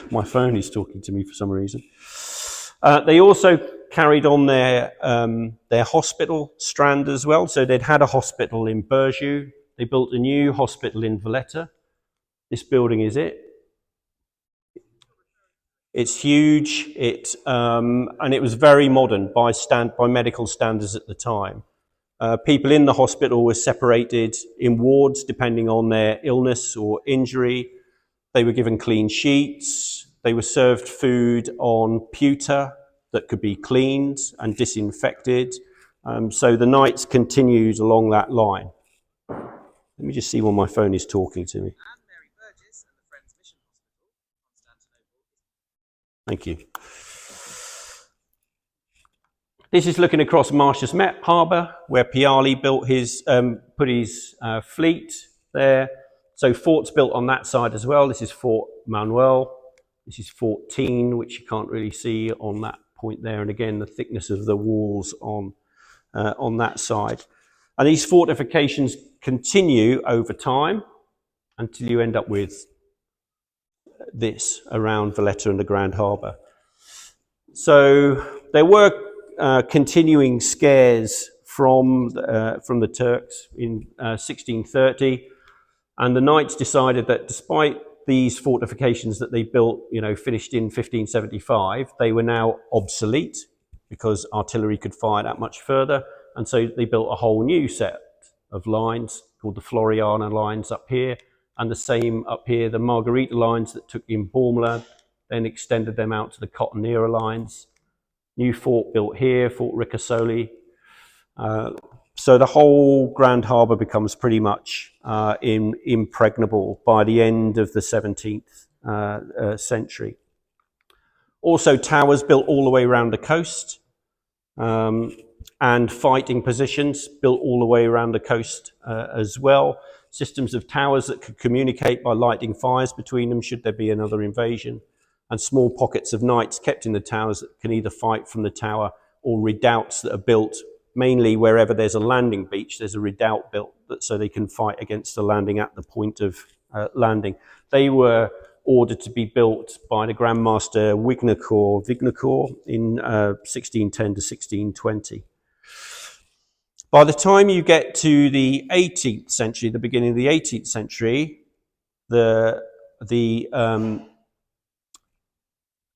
My phone is talking to me for some reason. They also carried on their hospital strand as well. So they'd had a hospital in Burgeux. They built a new hospital in Valletta. This building is it. It's huge. And it was very modern by medical standards at the time. People in the hospital were separated in wards depending on their illness or injury. They were given clean sheets. They were served food on pewter that could be cleaned and disinfected. So the knights continued along that line. Let me just see when my phone is talking to me. Thank you. This is looking across Martius Met Harbour, where Piali put his fleet there. So forts built on that side as well. This is Fort Manuel. This is Fort Teen, which you can't really see on that point there. And again, the thickness of the walls on that side. And these fortifications continue over time until you end up with this around Valletta and the Grand Harbour. So there were continuing scares from the Turks in 1630, and the knights decided that despite these fortifications that they built, finished in 1575, they were now obsolete because artillery could fire that much further, and so they built a whole new set of lines called the Floriana lines up here, and the same up here, the Margarita lines that took in Bormla, then extended them out to the Cotonera lines. New fort built here, Fort Ricasoli. So the whole Grand Harbour becomes pretty much impregnable by the end of the 17th century. Also towers built all the way around the coast, and fighting positions built all the way around the coast as well. Systems of towers that could communicate by lighting fires between them should there be another invasion, and small pockets of knights kept in the towers that can either fight from the tower or redoubts that are built mainly wherever there's a landing beach, there's a redoubt built so they can fight against the landing at the point of landing. They were ordered to be built by the Grand Master Greenacre in 1610 to 1620. By the time you get to the 18th century, the beginning of the 18th century, the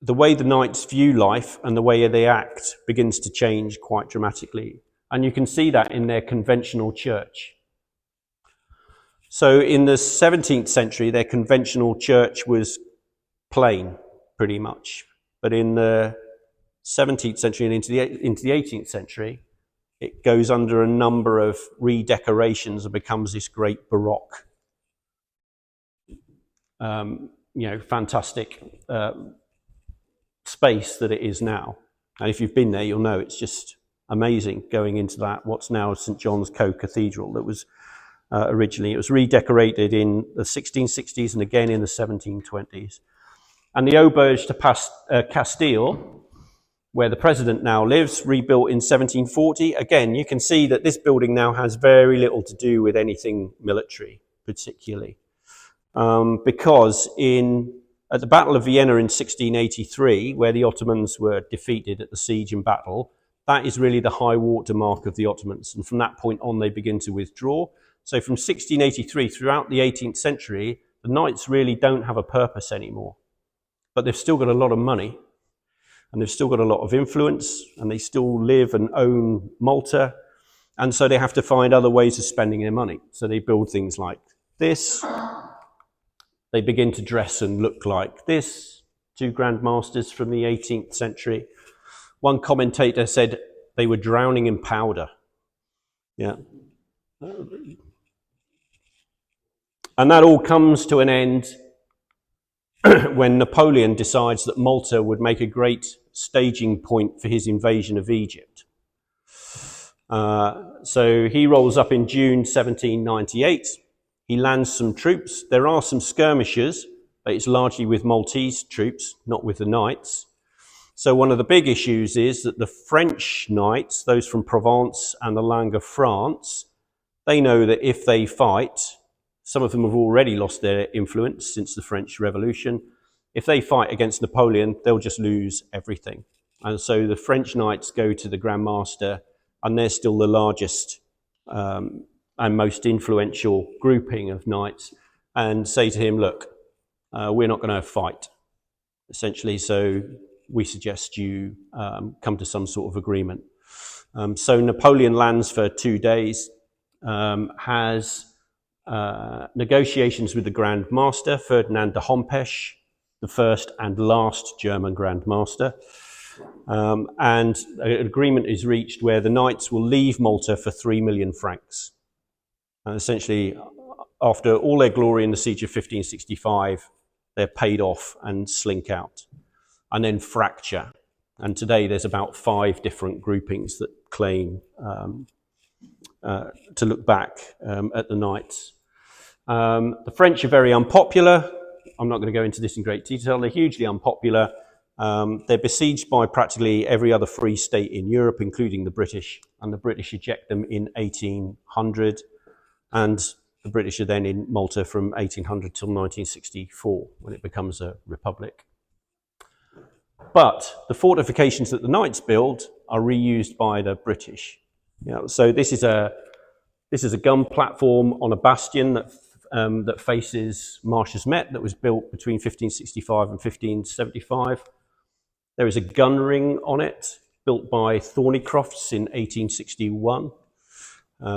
way the knights view life and the way they act begins to change quite dramatically. And you can see that in their conventional church. So in the 17th century, their conventional church was plain, pretty much. But in the 17th century and into the 18th century, it goes under a number of redecorations and becomes this great Baroque, fantastic space that it is now. And if you've been there, you'll know it's just amazing going into that, what's now St. John's Co-Cathedral that was originally. It was redecorated in the 1660s and again in the 1720s. And the Auberge de Castile, where the president now lives, rebuilt in 1740. Again, you can see that this building now has very little to do with anything military, particularly. Because at the Battle of Vienna in 1683, where the Ottomans were defeated at the siege and battle, that is really the high water mark of the Ottomans. And from that point on, they begin to withdraw. So from 1683 throughout the 18th century, the knights really don't have a purpose anymore. But they've still got a lot of money, and they've still got a lot of influence, and they still live and own Malta. And so they have to find other ways of spending their money. So they build things like this. They begin to dress and look like this. Two Grand Masters from the 18th century. One commentator said they were drowning in powder. Yeah. And that all comes to an end when Napoleon decides that Malta would make a great staging point for his invasion of Egypt. So he rolls up in June 1798. He lands some troops. There are some skirmishes, but it's largely with Maltese troops, not with the knights. So one of the big issues is that the French knights, those from Provence and the Langue of France, they know that if they fight, some of them have already lost their influence since the French Revolution. If they fight against Napoleon, they'll just lose everything. And so the French knights go to the Grand Master, and they're still the largest and most influential grouping of knights, and say to him, look, we're not going to fight, essentially, so we suggest you come to some sort of agreement. So Napoleon lands for 2 days, has negotiations with the Grand Master, Ferdinand de Hompesch, the first and last German Grand Master. And an agreement is reached where the knights will leave Malta for 3 million francs. And essentially, after all their glory in the siege of 1565, they're paid off and slink out, and then fracture. And today there's about 5 different groupings that claim to look back at the knights. The French are very unpopular. I'm not going to go into this in great detail. They're hugely unpopular. They're besieged by practically every other free state in Europe, including the British, and the British eject them in 1800, and the British are then in Malta from 1800 till 1964, when it becomes a republic. But the fortifications that the knights build are reused by the British. So this is a gun platform on a bastion that faces Marsh's Met, that was built between 1565 and 1575. There is a gun ring on it, built by Thornycrofts in 1861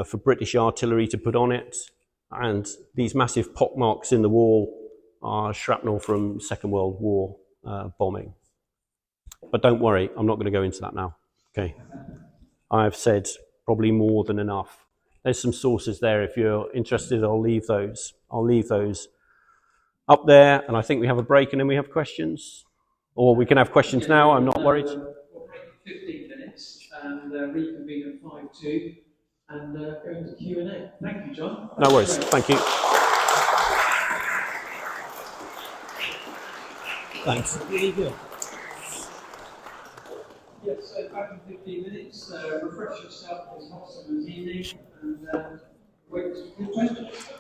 for British artillery to put on it. And these massive pockmarks in the wall are shrapnel from Second World War bombing. But don't worry, I'm not going to go into that now. Okay, I've said probably more than enough. There's some sources there. If you're interested, I'll leave those. Up there, and I think we have a break and then we have questions. Or we can have questions now, I'm not worried. We'll break for 15 minutes and reconvene at 5:02 and go into Q&A. Thank you, John. No worries, thank you. Thanks. Really good. Yeah. Yes, so back in 15 minutes, refresh yourself as hot summer's evening, and wait for good questions.